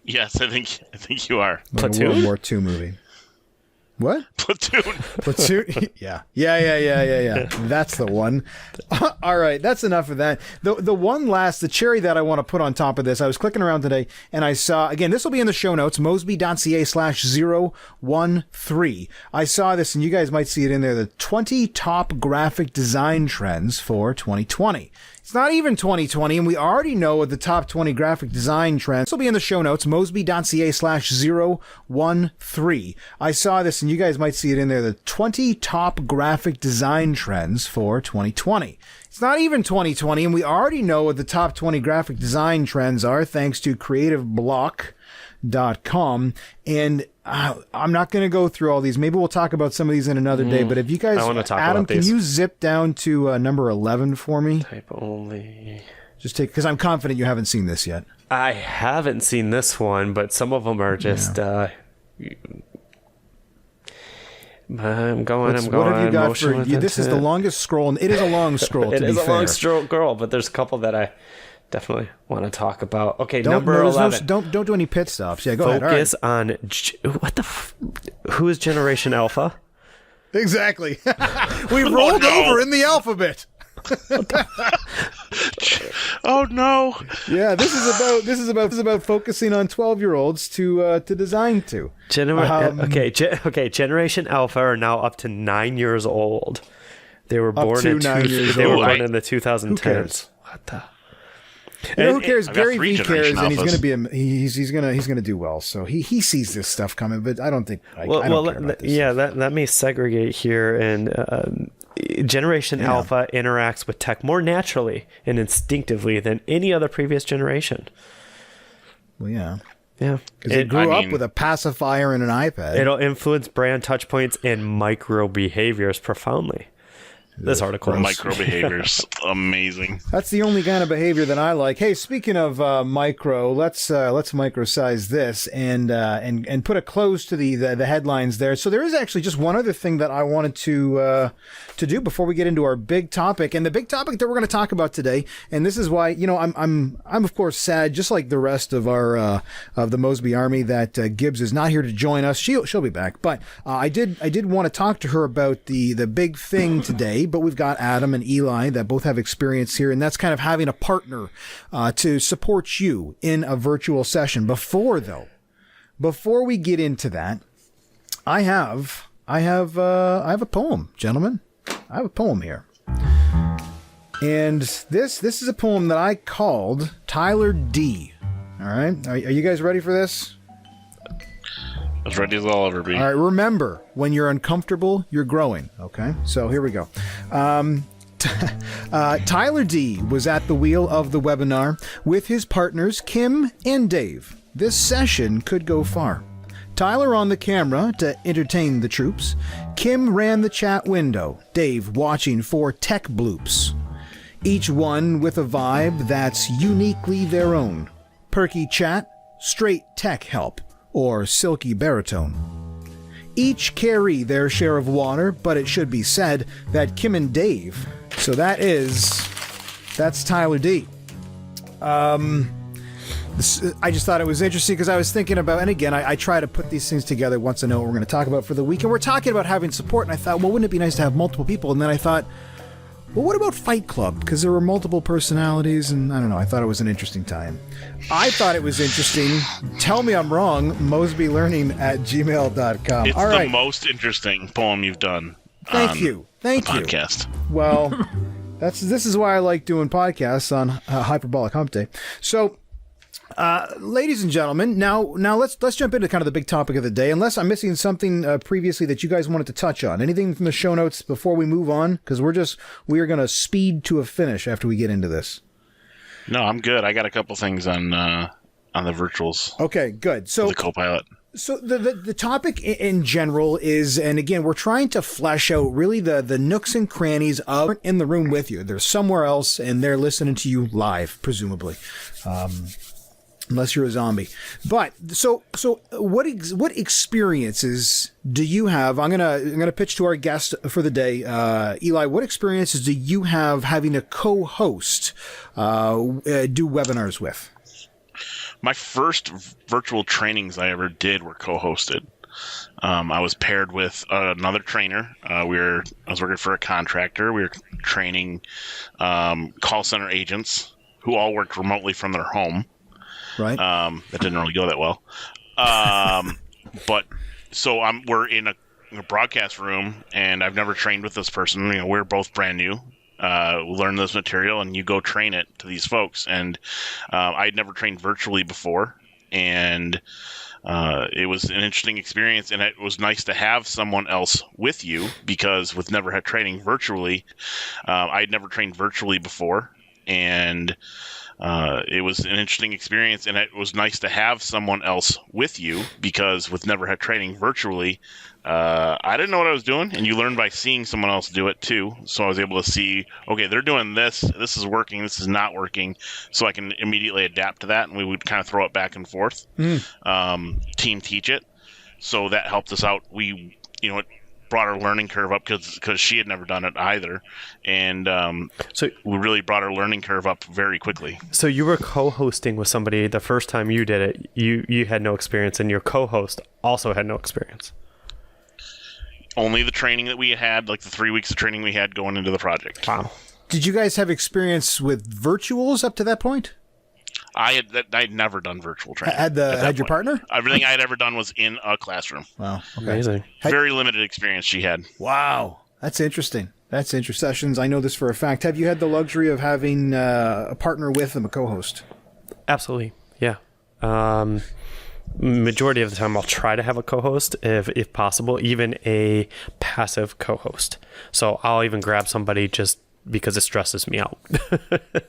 Yes, I think you are. Like a Platoon? World War II movie. What? Platoon. Platoon? Yeah. That's the one. All right, that's enough of that. The one last, the cherry that I want to put on top of this, I was clicking around today and I saw, again, this will be in the show notes, mosby.ca/013. I saw this and you guys might see it in there, the 20 top graphic design trends for 2020. It's not even 2020, and we already know what the top 20 graphic design trends. This will be in the show notes, mosby.ca/013. I saw this, and you guys might see it in there, the 20 top graphic design trends for 2020. It's not even 2020, and we already know what the top 20 graphic design trends are, thanks to creativeblock.com. And I'm not going to go through all these. Maybe we'll talk about some of these in another day. But if you guys, I wanna talk Adam, about these. can you zip down to number 11 for me? Type only. Just take, because I'm confident you haven't seen this yet. I haven't seen this one, but some of them are just. I'm going. What have you got motion for with you? This is the intent. longest scroll, and it is a long scroll. It to is be a fair. long scroll, but there's a couple that I definitely want to talk about. Okay, Don't, number no, 11. don't do any pit stops. Yeah, go ahead. All right. Focus on who is Generation Alpha? Exactly. We rolled over in the alphabet. Oh no. Yeah, this is about focusing on 12-year-olds to design to. Generation Alpha are now up to 9 years old. They were born to in 9 years they were old. born in the Who 2010s. cares? What the? You know who cares? I've got Gary 3 Vee cares, Generation and he's Alphas. going to be he's gonna do well. So he sees this stuff coming, but I don't think I don't care about this. Yeah, let me segregate here. And Generation Alpha interacts with tech more naturally and instinctively than any other previous generation. Well, yeah, Yeah, because it grew up with a pacifier and an iPad. It'll influence brand touch points and micro behaviors profoundly. This article is Micro behaviors. Amazing. That's the only kind of behavior that I like. Hey, speaking of micro, let's microsize this and put a close to the headlines there. So there is actually just one other thing that I wanted to do before we get into our big topic, and the big topic that we're going to talk about today. And this is why I'm of course sad, just like the rest of our of the Mosby Army, that Gibbs is not here to join us. She'll be back, but I did want to talk to her about the big thing today. But we've got Adam and Eli that both have experience here, and that's kind of having a partner to support you in a virtual session. Before we get into that, I have a poem, gentlemen. I have a poem here, and this is a poem that I called Tyler D. All right, are you guys ready for this? As ready as I'll ever be. All right, remember, when you're uncomfortable, you're growing, okay? So here we go. Tyler D was at the wheel of the webinar with his partners Kim and Dave. This session could go far. Tyler on the camera to entertain the troops. Kim ran the chat window, Dave watching for tech bloops. Each one with a vibe that's uniquely their own. Perky chat, straight tech help, or silky baritone. Each carry their share of water, but it should be said that Kim and Dave, so that's Tyler D. I just thought it was interesting because I was thinking about, and again, I try to put these things together once I know what we're going to talk about for the week, and we're talking about having support, and I thought, well, wouldn't it be nice to have multiple people? And then I thought, well, what about Fight Club? Because there were multiple personalities, and I don't know, I thought it was an interesting time. I thought it was interesting. Tell me I'm wrong, mosbylearning@gmail.com. It's All the right. most interesting poem you've done. Thank you. Podcast. Well, this is why I like doing podcasts on Hyperbolic Hump Day. So, ladies and gentlemen, now let's jump into kind of the big topic of the day. Unless I'm missing something previously that you guys wanted to touch on. Anything from the show notes before we move on? Because we are going to speed to a finish after we get into this. No, I'm good. I got a couple things on the virtuals. Okay, good. So the Copilot. So the topic in general is, and again, we're trying to flesh out really the nooks and crannies of in the room with you. They're somewhere else, and they're listening to you live, presumably, unless you're a zombie. But so what experiences do you have? I'm gonna pitch to our guest for the day, Eli. What experiences do you have having a co-host do webinars with? My first virtual trainings I ever did were co-hosted. I was paired with another trainer. I was working for a contractor. We were training call center agents who all worked remotely from their home. Right. That didn't really go that well. But so we're in a broadcast room, and I've never trained with this person. You know, we're both brand new. Learn this material, and you go train it to these folks. And I'd never trained virtually before, and it was an interesting experience. And it was nice to have someone else with you, because with never had training virtually, I'd never trained virtually before, and it was an interesting experience. And it was nice to have someone else with you, because with never had training virtually, I didn't know what I was doing, and you learn by seeing someone else do it too. So I was able to see, okay, they're doing this is working, this is not working, so I can immediately adapt to that, and we would kind of throw it back and forth. Team teach it. So that helped us out. It brought our learning curve up, because she had never done it either, and so we really brought our learning curve up very quickly. So you were co-hosting with somebody the first time you did it. You had no experience, and your co-host also had no experience. Only the training that we had, like the 3 weeks of training we had going into the project. Wow. Did you guys have experience with virtuals up to that point? I had never done virtual training. Had your partner? Everything I had ever done was in a classroom. Wow. Okay. Amazing. Very limited experience she had. Wow. That's interesting. Sessions. I know this for a fact. Have you had the luxury of having a partner with and a co-host? Absolutely. Yeah. Majority of the time I'll try to have a co-host if possible, even a passive co-host. So I'll even grab somebody just because it stresses me out.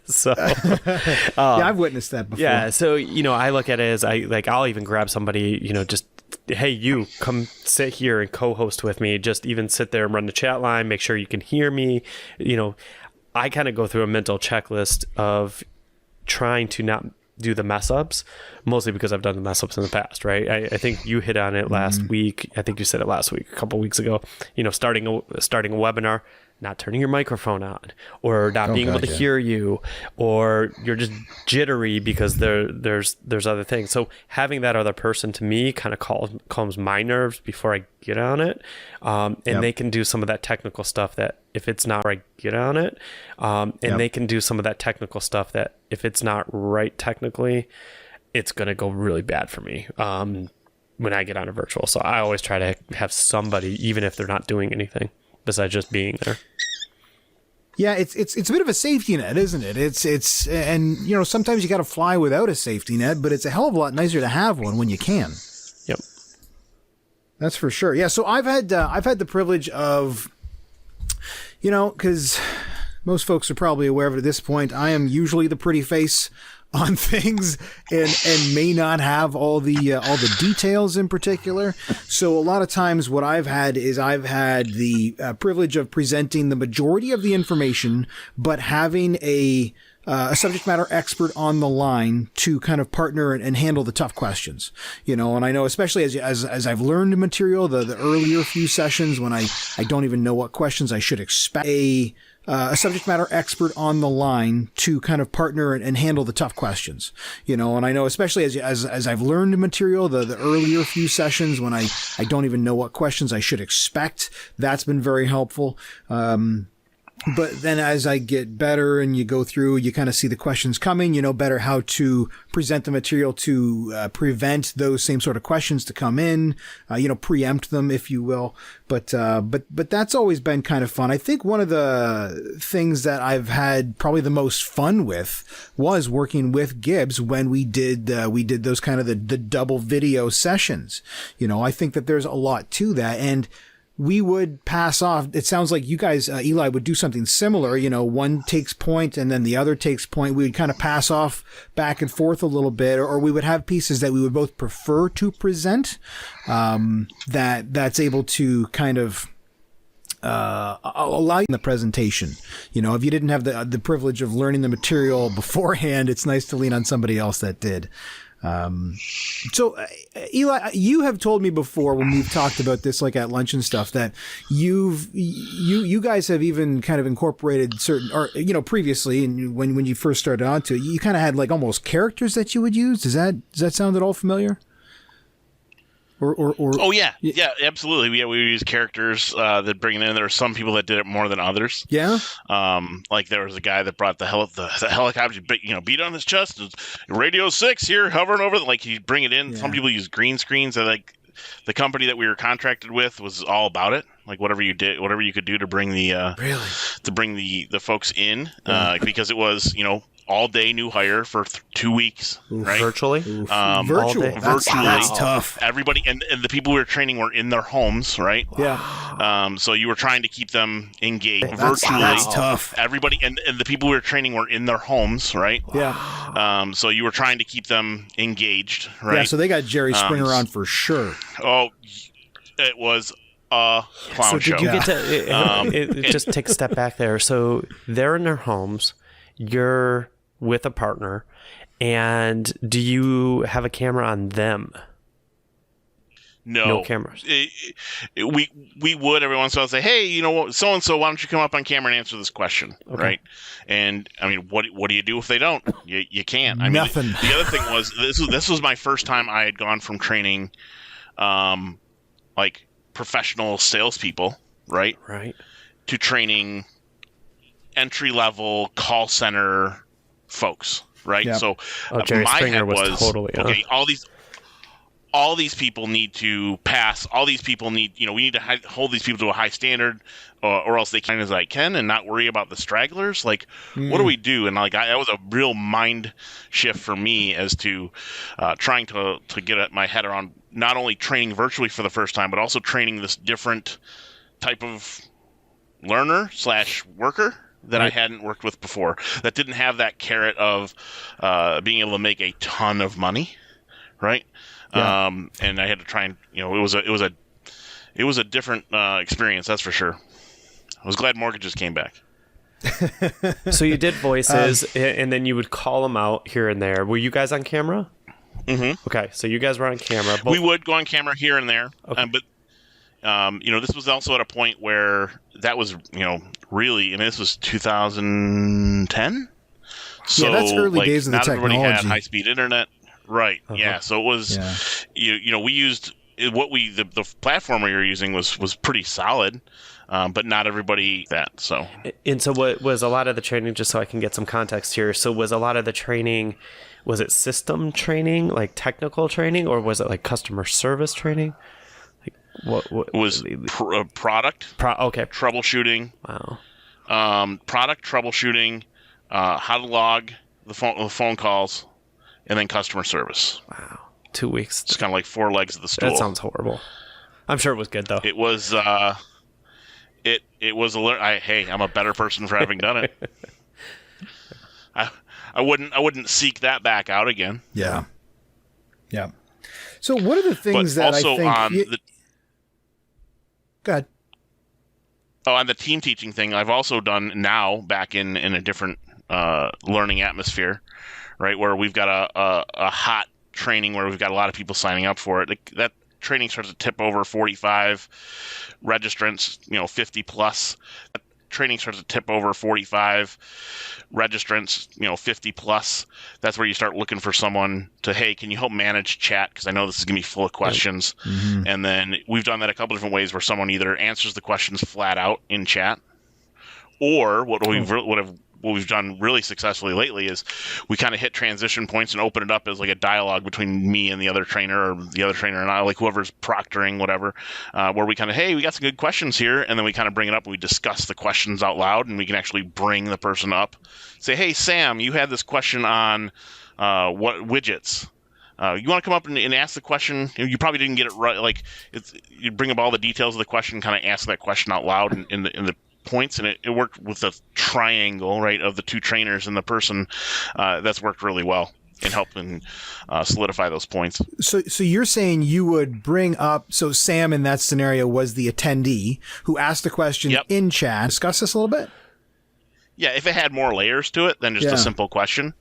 So yeah, I've witnessed that before. Yeah, so I look at it as I'll even grab somebody, just, hey, you come sit here and co-host with me. Just even sit there and run the chat line, make sure you can hear me. I kind of go through a mental checklist of trying to not do the mess ups, mostly because I've done the mess ups in the past, right? I think you hit on it last week. I think you said it last week, a couple of weeks ago. Starting a webinar, not turning your microphone on, or not being able to hear you, or you're just jittery because there's other things. So having that other person, to me, kind of calms my nerves before I get on it, and they can do some of that technical stuff that if it's not right, get on it, they can do some of that technical stuff that if it's not right technically, it's going to go really bad for me when I get on a virtual. So I always try to have somebody, even if they're not doing anything besides just being there. Yeah, it's a bit of a safety net, isn't it? It's and sometimes you got to fly without a safety net, but it's a hell of a lot nicer to have one when you can. Yep, that's for sure. Yeah, so I've had the privilege of, because most folks are probably aware of it at this point, I am usually the pretty face on things and may not have all the details in particular. So a lot of times what I've had the privilege of presenting the majority of the information, but having a subject matter expert on the line to kind of partner and handle the tough questions, and I know, especially as I've learned material, the earlier few sessions when I don't even know what questions I should expect, a subject matter expert on the line to kind of partner and handle the tough questions, and I know, especially as I've learned material, the earlier few sessions when I don't even know what questions I should expect, that's been very helpful. But then as I get better and you go through, you kind of see the questions coming, you know better how to present the material to prevent those same sort of questions to come in, preempt them, if you will. But that's always been kind of fun. I think one of the things that I've had probably the most fun with was working with Gibbs when we did those kind of the double video sessions. I think that there's a lot to that. And we would pass off. It sounds like you guys, Eli, would do something similar. One takes point and then the other takes point. We would kind of pass off back and forth a little bit, or we would have pieces that we would both prefer to present, that's able to kind of allow you the presentation. If you didn't have the privilege of learning the material beforehand, it's nice to lean on somebody else that did. So Eli, you have told me before when we've talked about this, like at lunch and stuff, that you guys have even kind of incorporated certain, or, previously, and when you first started onto it, you kind of had like almost characters that you would use. Does that sound at all familiar? Or oh yeah, absolutely. Yeah, we use characters that bring it in. There are some people that did it more than others. Yeah. Like there was a guy that brought the helicopter, beat on his chest. Radio 6 here, hovering over. Like he'd bring it in. Yeah. Some people use green screens. And like the company that we were contracted with was all about it. Like whatever you could do to bring the the folks in, because it was all day new hire for 2 weeks, right? Virtually. Virtually. That's tough. Everybody and the people we were training were in their homes, right? Yeah. So you were trying to keep them engaged virtually. That's tough. Everybody and the people we were training were in their homes, right? Yeah. So you were trying to keep them engaged, right? Yeah. So they got Jerry Springer on for sure. Oh, it was a clown show. So did you get to just take a step back there? So they're in their homes. You're with a partner, and do you have a camera on them? No cameras. We would every once in a while say, hey, so and so, why don't you come up on camera and answer this question, right? And I mean, what do you do if they don't? You can't. I mean, nothing. The other thing was this was my first time I had gone from training, like professional salespeople, right, to training entry level call center folks, right? Yep. So Jerry my Springer head was totally okay. All these people need to pass. All these people need, we need to hold these people to a high standard, or else they can as I can, and not worry about the stragglers. Like, what do we do? And like, that was a real mind shift for me as to trying to get my head around not only training virtually for the first time, but also training this different type of learner/worker that I hadn't worked with before, that didn't have that carrot of being able to make a ton of money, right? Yeah. And I had to try and it was a different experience, that's for sure. I was glad mortgages came back. So you did voices, and then you would call them out here and there. Were you guys on camera? Mm-hmm. Okay, so you guys were on camera. We would go on camera here and there, but this was also at a point where that was, really, and this was 2010. So yeah, that's early days of the not technology. Everybody had high-speed internet, right? Yeah, so it was, we used the platform we were using was pretty solid, but not everybody that. So and so what was a lot of the training? Just so I can get some context here. So was a lot of the training, was it system training, like technical training, or was it like customer service training? What it was product troubleshooting. Wow. Product troubleshooting, how to log the phone calls, and then customer service. Wow. 2 weeks. It's kind of like 4 legs of the stool. That sounds horrible. I'm sure it was good though. It was it was hey, I'm a better person for having done it. I wouldn't seek that back out again. Yeah. Yeah. So one of the things that I think go ahead. Oh, on the team teaching thing, I've also done now back in a different learning atmosphere, right? Where we've got a hot training where we've got a lot of people signing up for it. That training starts to tip over 45 registrants, 50 plus. That training starts to tip over 45 registrants, 50 plus. That's where you start looking for someone to, hey, can you help manage chat? Because I know this is going to be full of questions. Mm-hmm. And then we've done that a couple different ways where someone either answers the questions flat out in chat, Or what we've done really successfully lately is we kind of hit transition points and open it up as like a dialogue between me and the other trainer, or the other trainer and I, like whoever's proctoring, whatever, where we kind of, hey, we got some good questions here, and then we kind of bring it up and we discuss the questions out loud, and we can actually bring the person up, say, hey, Sam, you had this question on what widgets. You want to come up and ask the question? You probably didn't get it right. Like, you bring up all the details of the question, kind of ask that question out loud in the points, and it worked with the triangle, right, of the two trainers and the person. That's worked really well in helping solidify those points. So you're saying you would bring up, so Sam in that scenario was the attendee who asked the question in chat. Discuss this a little bit. Yeah, if it had more layers to it than just a simple question.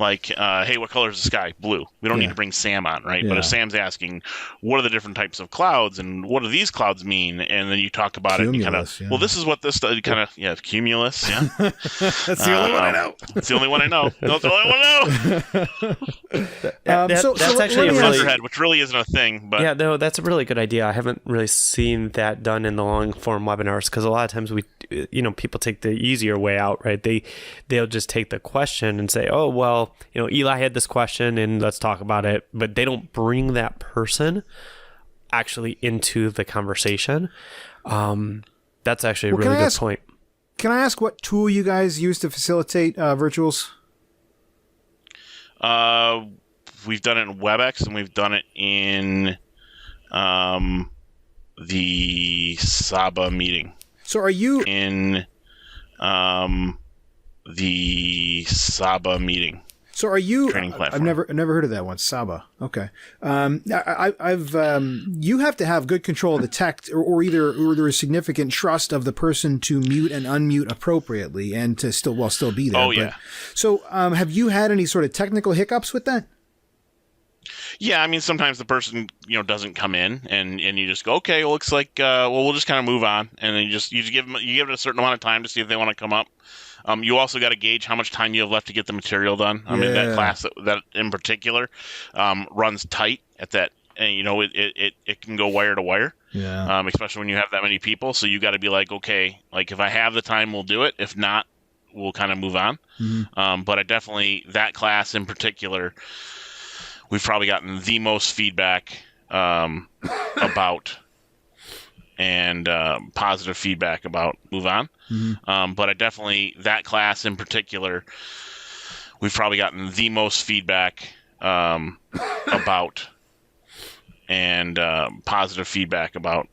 Like, hey, what color is the sky? Blue. We don't need to bring Sam on, right? But if Sam's asking, what are the different types of clouds, and what do these clouds mean? And then you talk about it, and you kind of, well, this is what this kind of, cumulus, That's the only one I know. It's the only one I know. That's the only one I know. That's actually a Thunderhead, which really isn't a thing. But yeah, no, that's a really good idea. I haven't really seen that done in the long form webinars, because a lot of times people take the easier way out, right? They'll just take the question and say, oh, well, Eli had this question and let's talk about it, but they don't bring that person actually into the conversation. That's actually a really good point. Can I ask what tool you guys use to facilitate virtuals? We've done it in WebEx, and we've done it in the Saba meeting. So are you in the Saba meeting? So are you? Training platform. I've never heard of that one. Saba. Okay. I've you have to have good control of the tech, or there is significant trust of the person to mute and unmute appropriately, and to still be there. Oh yeah. So have you had any sort of technical hiccups with that? Yeah, I mean, sometimes the person doesn't come in, and you just go, okay, well, looks like we'll just kind of move on, and then you give it a certain amount of time to see if they want to come up. You also got to gauge how much time you have left to get the material done. I mean, that class that in particular runs tight at that, and it can go wire to wire. Yeah. Especially when you have that many people, so you got to be like, okay, like if I have the time, we'll do it. If not, we'll kind of move on. Mm-hmm. But I definitely, that class in particular, we've probably gotten the most feedback about, and positive feedback about move on. Mm-hmm. But I definitely, that class in particular, we've probably gotten the most feedback about, and positive feedback about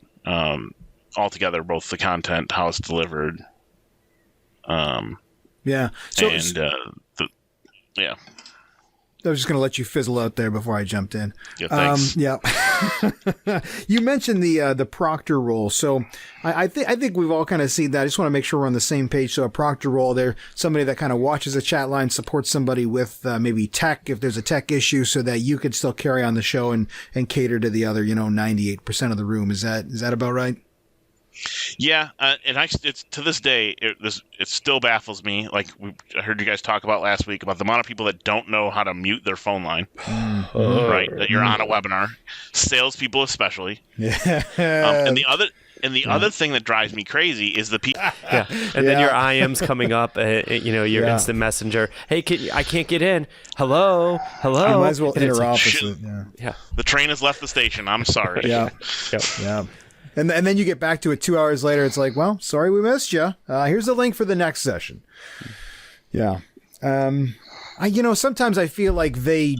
altogether, both the content, how it's delivered. Yeah. So, yeah. I was just going to let you fizzle out there before I jumped in. Yeah, thanks. Yeah. You mentioned the proctor role. So I think we've all kind of seen that. I just want to make sure we're on the same page. So a proctor role, they're somebody that kind of watches a chat line, supports somebody with maybe tech, if there's a tech issue, so that you could still carry on the show and cater to the other, 98% of the room. Is that about right? Yeah, and it's to this day, it still baffles me. Like I heard you guys talk about last week about the amount of people that don't know how to mute their phone line. Right, that you're on a webinar, salespeople especially. Yeah. And the other thing that drives me crazy is the people. Yeah, and then your IM's coming up. Your instant messenger. Hey, I can't get in. Hello. You might as well interrupt. Yeah. The train has left the station. I'm sorry. Yeah. Yeah. And then you get back to it 2 hours later. It's like, well, sorry we missed you. Here's the link for the next session. Yeah. Sometimes I feel like I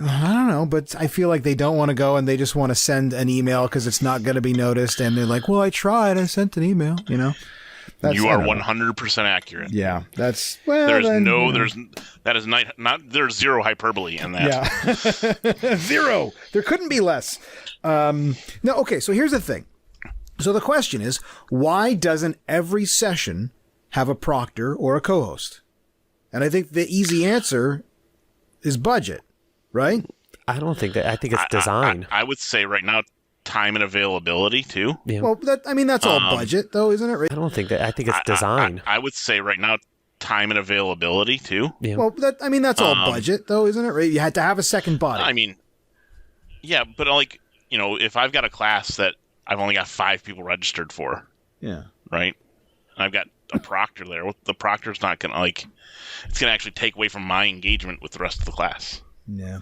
don't know, but I feel like they don't want to go and they just want to send an email because it's not going to be noticed. And they're like, well, I tried. I sent an email, You are 100% accurate. Yeah. There's zero hyperbole in that. Yeah. Zero. There couldn't be less. Okay, so here's the thing. So the question is, why doesn't every session have a proctor or a co-host? And I think the easy answer is budget, right? I don't think that. I think it's design. I would say right now, time and availability too. Yeah. Well, that's all budget, though, isn't it? I don't think that. I think it's design. I would say right now, time and availability too. Yeah. Well, that's all budget, though, isn't it? Right? You had to have a second body. I mean, yeah, but if I've got a class that I've only got 5 people registered for, yeah, right, I've got a proctor there. The proctor's not going to it's going to actually take away from my engagement with the rest of the class. Yeah.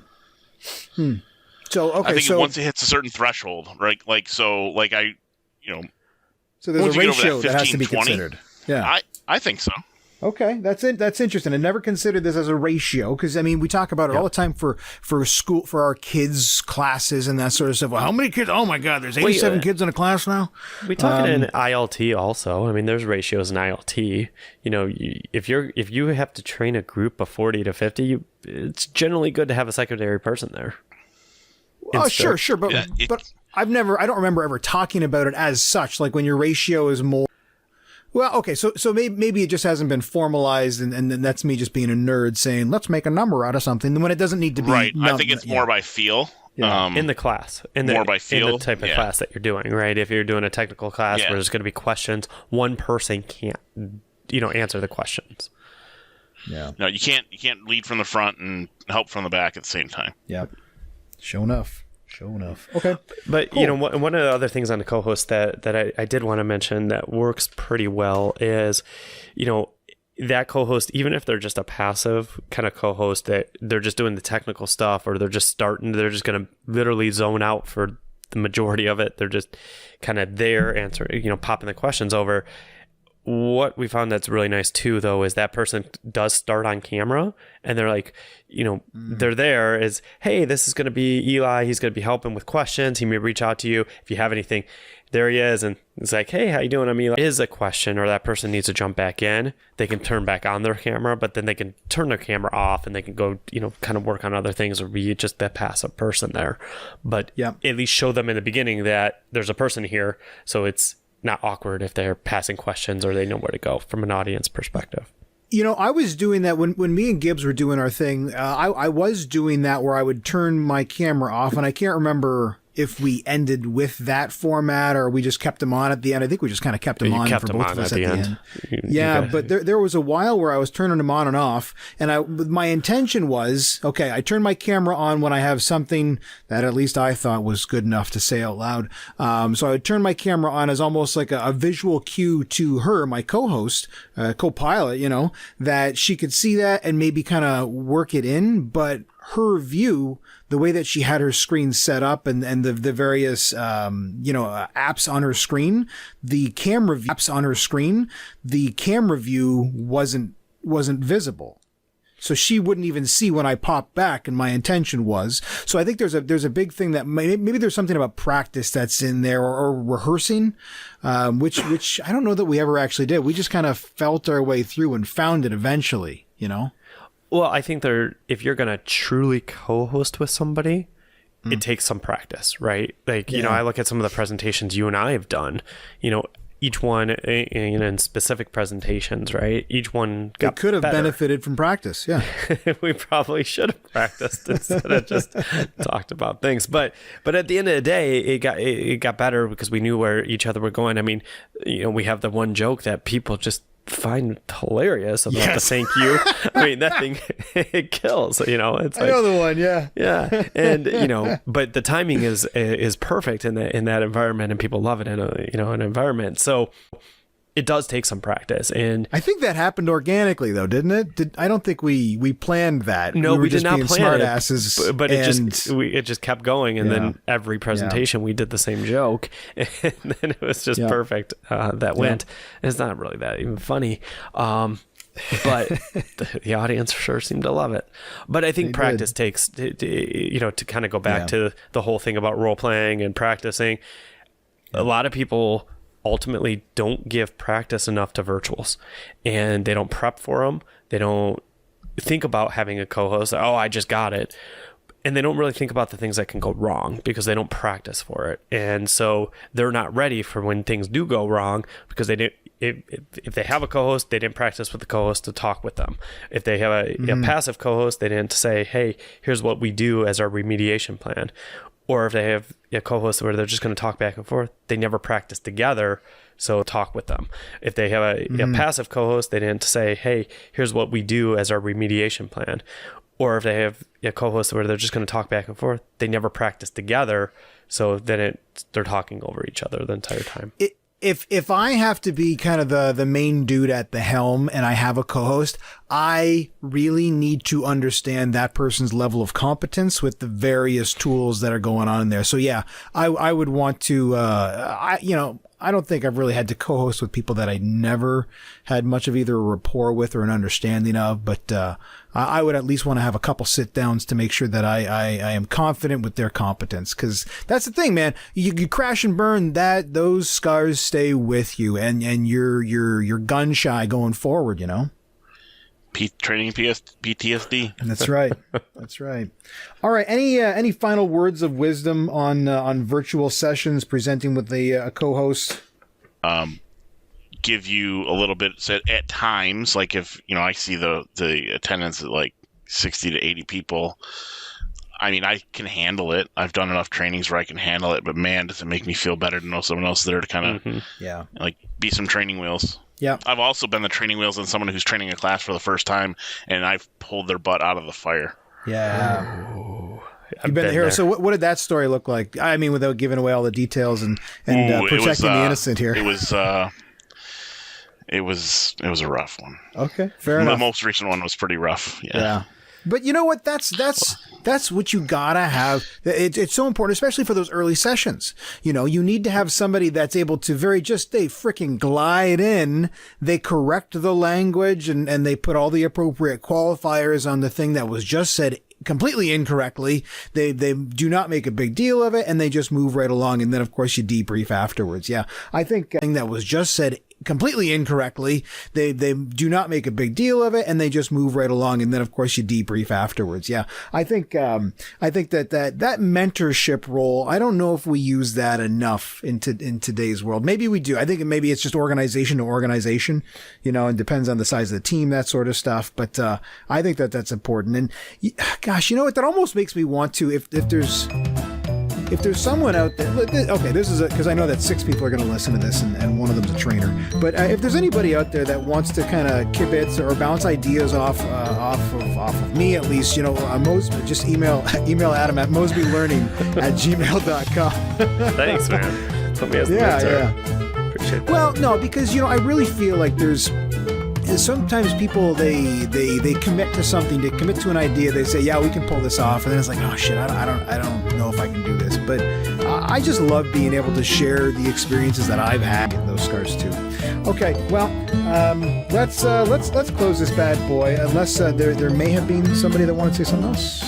So, okay. I think once it hits a certain threshold, right? So there's once a you get over ratio that that has to be 15-20, considered. Yeah. I think so. Okay, that's it. That's interesting. I never considered this as a ratio because we talk about it all the time for school, for our kids' classes and that sort of stuff. Well, how many kids? Oh my God, there's 87 kids in a class now. We talk in ILT also. I mean, there's ratios in ILT. If you have to train a group of 40 to 50, it's generally good to have a secondary person there. Oh, sure, but I don't remember ever talking about it as such. Like when your ratio is more. Well, okay, so maybe it just hasn't been formalized, and then that's me just being a nerd saying, let's make a number out of something when it doesn't need to be. Right, I think it's more by feel. Yeah. In the class. More by feel. In the type of class that you're doing, right? If you're doing a technical class where there's going to be questions, one person can't, answer the questions. Yeah. No, you can't lead from the front and help from the back at the same time. Yep. Sure enough. Okay. But, cool. One of the other things on the co-host that I did want to mention that works pretty well is, that co-host, even if they're just a passive kind of co-host that they're just doing the technical stuff or they're just going to literally zone out for the majority of it. They're just kind of there answering, popping the questions over. What we found that's really nice too, though, is that person does start on camera and they're like, they're there is, hey, this is going to be Eli. He's going to be helping with questions. He may reach out to you if you have anything. There he is. And it's like, hey, how you doing? I'm Eli. Is a question or that person needs to jump back in. They can turn back on their camera, but then they can turn their camera off and they can go, kind of work on other things or be just that passive person there. But at least show them in the beginning that there's a person here. So it's not awkward if they're passing questions or they know where to go from an audience perspective. I was doing that when me and Gibbs were doing our thing. I was doing that where I would turn my camera off, and I can't remember if we ended with that format or we just kept them on at the end. I think we just kind of kept them on for both of us at the end. Yeah, but there was a while where I was turning them on and off, and my intention was, okay, I turn my camera on when I have something that at least I thought was good enough to say out loud. So I would turn my camera on as almost like a visual cue to her, my co-host, co-pilot, that she could see that and maybe kind of work it in, but her view, the way that she had her screen set up and the various, apps on her screen, the camera view wasn't visible. So she wouldn't even see when I popped back, and my intention was. So I think there's a big thing that maybe there's something about practice that's in there or rehearsing, which I don't know that we ever actually did. We just kind of felt our way through and found it eventually, Well, I think if you're going to truly co-host with somebody, it takes some practice, right? Like, I look at some of the presentations you and I have done, each one in specific presentations, right? Each one got could have better. Benefited from practice. Yeah. We probably should have practiced instead of just talked about things. But at the end of the day, it got better because we knew where each other were going. I mean, we have the one joke that people just find hilarious about the thank you. I mean, that thing, it kills, it's like, I know the one. Yeah. And, but the timing is perfect in that environment and people love it in an environment. So it does take some practice. And I think that happened organically though, didn't it? I don't think we planned that. No, we did not plan smart it, asses, but it just kept going. And then every presentation we did the same joke, and then it was just perfect. That went. And it's not really that even funny. But the audience sure seemed to love it. But I think practice takes, to kind of go back to the whole thing about role playing and practicing. A lot of people ultimately don't give practice enough to virtuals, and they don't prep for them. They don't think about having a co-host. Oh, I just got it. And they don't really think about the things that can go wrong because they don't practice for it. And so they're not ready for when things do go wrong because they didn't. If they have a co-host, they didn't practice with the co-host to talk with them. If they have a passive co-host, they didn't say, hey, here's what we do as our remediation plan. Or if they have a co-host where they're just going to talk back and forth, they never practice together, so talk with them. If they have a passive co-host, they didn't say, hey, here's what we do as our remediation plan. Or if they have a co-host where they're just going to talk back and forth, they never practice together, so then they're talking over each other the entire time. if I have to be kind of the main dude at the helm and I have a co-host, I really need to understand that person's level of competence with the various tools that are going on in there. So yeah, I would want to, I don't think I've really had to co-host with people that I never had much of either a rapport with or an understanding of, but I would at least want to have a couple sit downs to make sure that I am confident with their competence. Cause that's the thing, man. You crash and burn, those scars stay with you and you're gun shy going forward, you know? Training PTSD. That's right. That's right. All right. Any final words of wisdom on virtual sessions presenting with a co-host? Give you a little bit at times, like if I see the attendance at like 60 to 80 people. I mean, I can handle it. I've done enough trainings where I can handle it, but man, does it make me feel better to know someone else there to kind of like be some training wheels. Yeah. I've also been the training wheels on someone who's training a class for the first time, and I've pulled their butt out of the fire. Yeah. Ooh, You've been here. So what did that story look like? I mean, without giving away all the details and protecting the innocent here. It was a rough one. Okay, fair enough. The most recent one was pretty rough. Yeah. But you know what? That's what you gotta have. It's so important, especially for those early sessions. You need to have somebody that's able to they freaking glide in. They correct the language and they put all the appropriate qualifiers on the thing that was just said completely incorrectly. They do not make a big deal of it and they just move right along. And then of course you debrief afterwards. Yeah. I think that was just said completely incorrectly. They do not make a big deal of it and they just move right along. And then of course you debrief afterwards. Yeah. I think that mentorship role, I don't know if we use that enough in today's world. Maybe we do. I think maybe it's just organization to organization, and depends on the size of the team, that sort of stuff. But, I think that's important. And gosh, you know what? That almost makes me want to, if there's someone out there, okay, this is because I know that 6 people are going to listen to this and one of them's a trainer. But if there's anybody out there that wants to kind of kibitz or bounce ideas off of me, at least, Mosby, just email Adam at mosbylearning@gmail.com. Thanks, man. Put me as the mentor. Yeah. Appreciate that. Well, no, because I really feel like there's sometimes people they commit to something, they commit to an idea, they say, yeah, we can pull this off, and then it's like, oh shit, I don't know if I can do this. But I just love being able to share the experiences that I've had in those scars too. Okay, well, let's close this bad boy, unless there may have been somebody that wanted to say something else.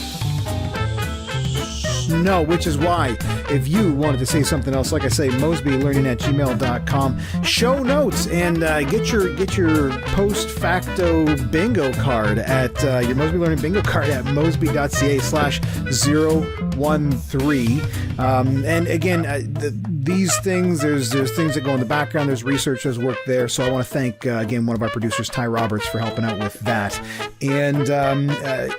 No, which is why, if you wanted to say something else, like I say, mosbylearning@gmail.com, show notes, and get your post facto bingo card at your Mosby Learning bingo card at mosby.ca/013. And again, these things, there's things that go in the background, there's research, there's work there. So I want to thank, again, one of our producers, Ty Roberts, for helping out with that. And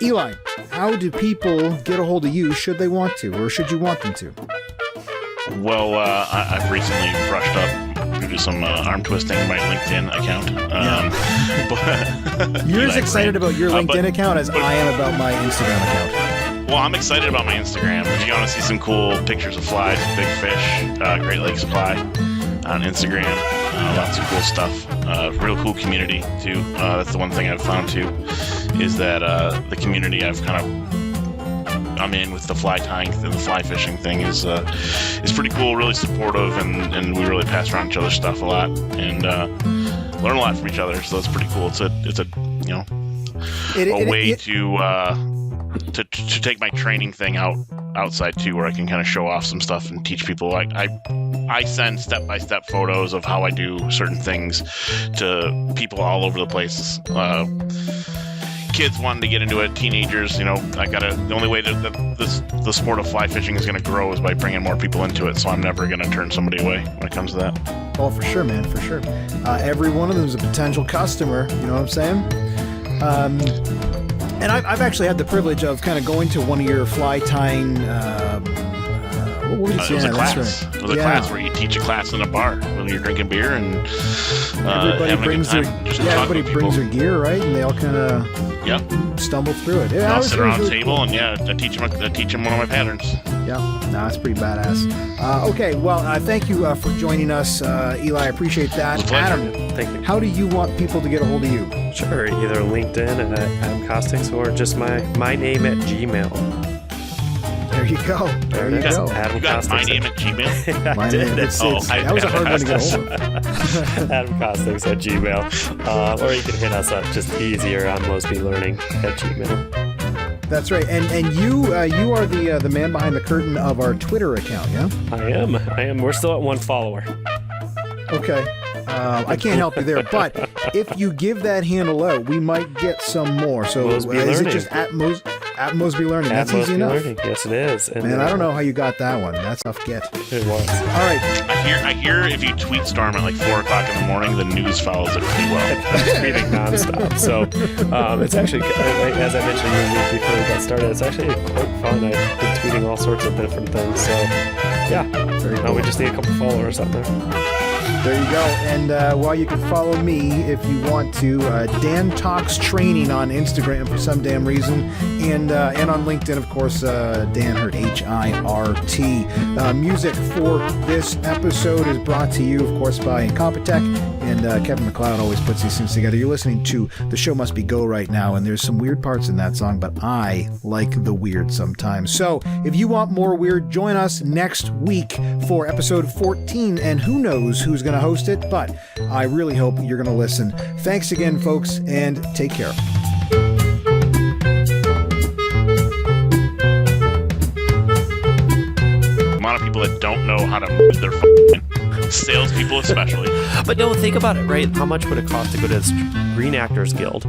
Eli, how do people get a hold of you should they want to, or should you want them to? Well, I've recently brushed up due to some arm twisting my LinkedIn account. But you're as excited about your LinkedIn account as I am about my Instagram account. Well, I'm excited about my Instagram. If you want to see some cool pictures of flies, big fish, Great Lake Supply on Instagram, lots of cool stuff. Real cool community too. That's the one thing I've found too, is that the community I'm in with the fly tying and the fly fishing thing is pretty cool, really supportive, and we really pass around each other's stuff a lot and learn a lot from each other. So it's pretty cool. It's a way to take my training thing outside too, where I can kind of show off some stuff and teach people. I send step-by-step photos of how I do certain things to people all over the place. Kids wanting to get into it, teenagers, the only way that the sport of fly fishing is going to grow is by bringing more people into it. So I'm never going to turn somebody away when it comes to that. Oh, for sure, man, for sure. Every one of them is a potential customer. You know what I'm saying? And I've actually had the privilege of kind of going to one of your fly tying. What was it was a class. It was a class where you teach a class in a bar when you're drinking beer and Everybody having brings a their good time. Just talking everybody with brings people. their gear, right? And they all kind of Yep. stumble through it. And I'll was sit around the really table cool. and I teach them one of my patterns. Yeah, no, that's pretty badass. Okay, well, thank you for joining us, Eli. I appreciate that. It's a pleasure. Adam, Thank you. how do you want people to get a hold of you? Sure, either LinkedIn at Adam Costix or just my name at Gmail. There you go. There you it is. go. Adam You got my Costix. name at Gmail? My name, that was a hard one to get a hold of. Adam Costix at Gmail. Or you can hit us up just easier on Mosby Learning at Gmail. That's right. And you are the man behind the curtain of our Twitter account, yeah? I am. We're still at 1 follower. Okay. I can't help you there, but if you give that handle out, we might get some more. So Mosby is Learning. it just at Mosby Learning? At That's easy Mosby enough. Learning. Yes, it is. And, Man, I don't know how you got that one. That's a tough get. It was. All right. I hear if you tweet Storm at like 4 o'clock in the morning, the news follows it pretty well. I'm tweeting nonstop. So it's actually, as I mentioned before we got started, it's actually quite fun. I've been tweeting all sorts of different things. So yeah, we just need a couple followers out there. There you go. And while you can follow me if you want to, Dan Talks Training on Instagram for some damn reason, and on LinkedIn, of course, Dan Hirt, Hirt. Music for this episode is brought to you, of course, by Incompetech, and Kevin MacLeod always puts these things together. You're listening to The Show Must Be Go right now, and there's some weird parts in that song, but I like the weird sometimes. So if you want more weird, join us next week for episode 14, and who knows who's going to host it, but I really hope you're going to listen. Thanks again, folks, and take care. A lot of people that don't know how to move their phone, salespeople especially. But no, think about it, right? How much would it cost to go to the Screen Actors Guild,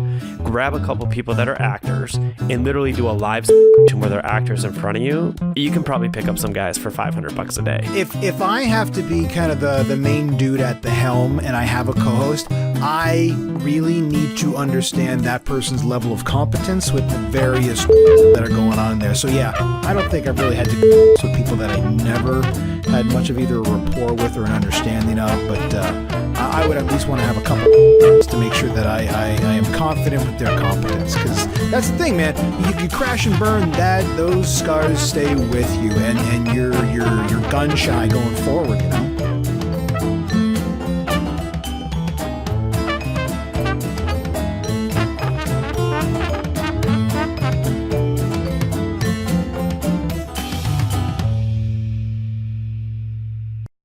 grab a couple people that are actors, and literally do a live where they're actors in front of you? You can probably pick up some guys for $500 a day. If I have to be kind of the main dude at the helm and I have a co-host, I really need to understand that person's level of competence with the various that are going on in there. So yeah, I don't think I've really had to with people that I never had much of either a rapport with or an understanding of, but I would at least want to have a couple to make sure that I am confident with their competence, because that's the thing, man. You crash and burn, those scars stay with you, and you're gun shy going forward, you know.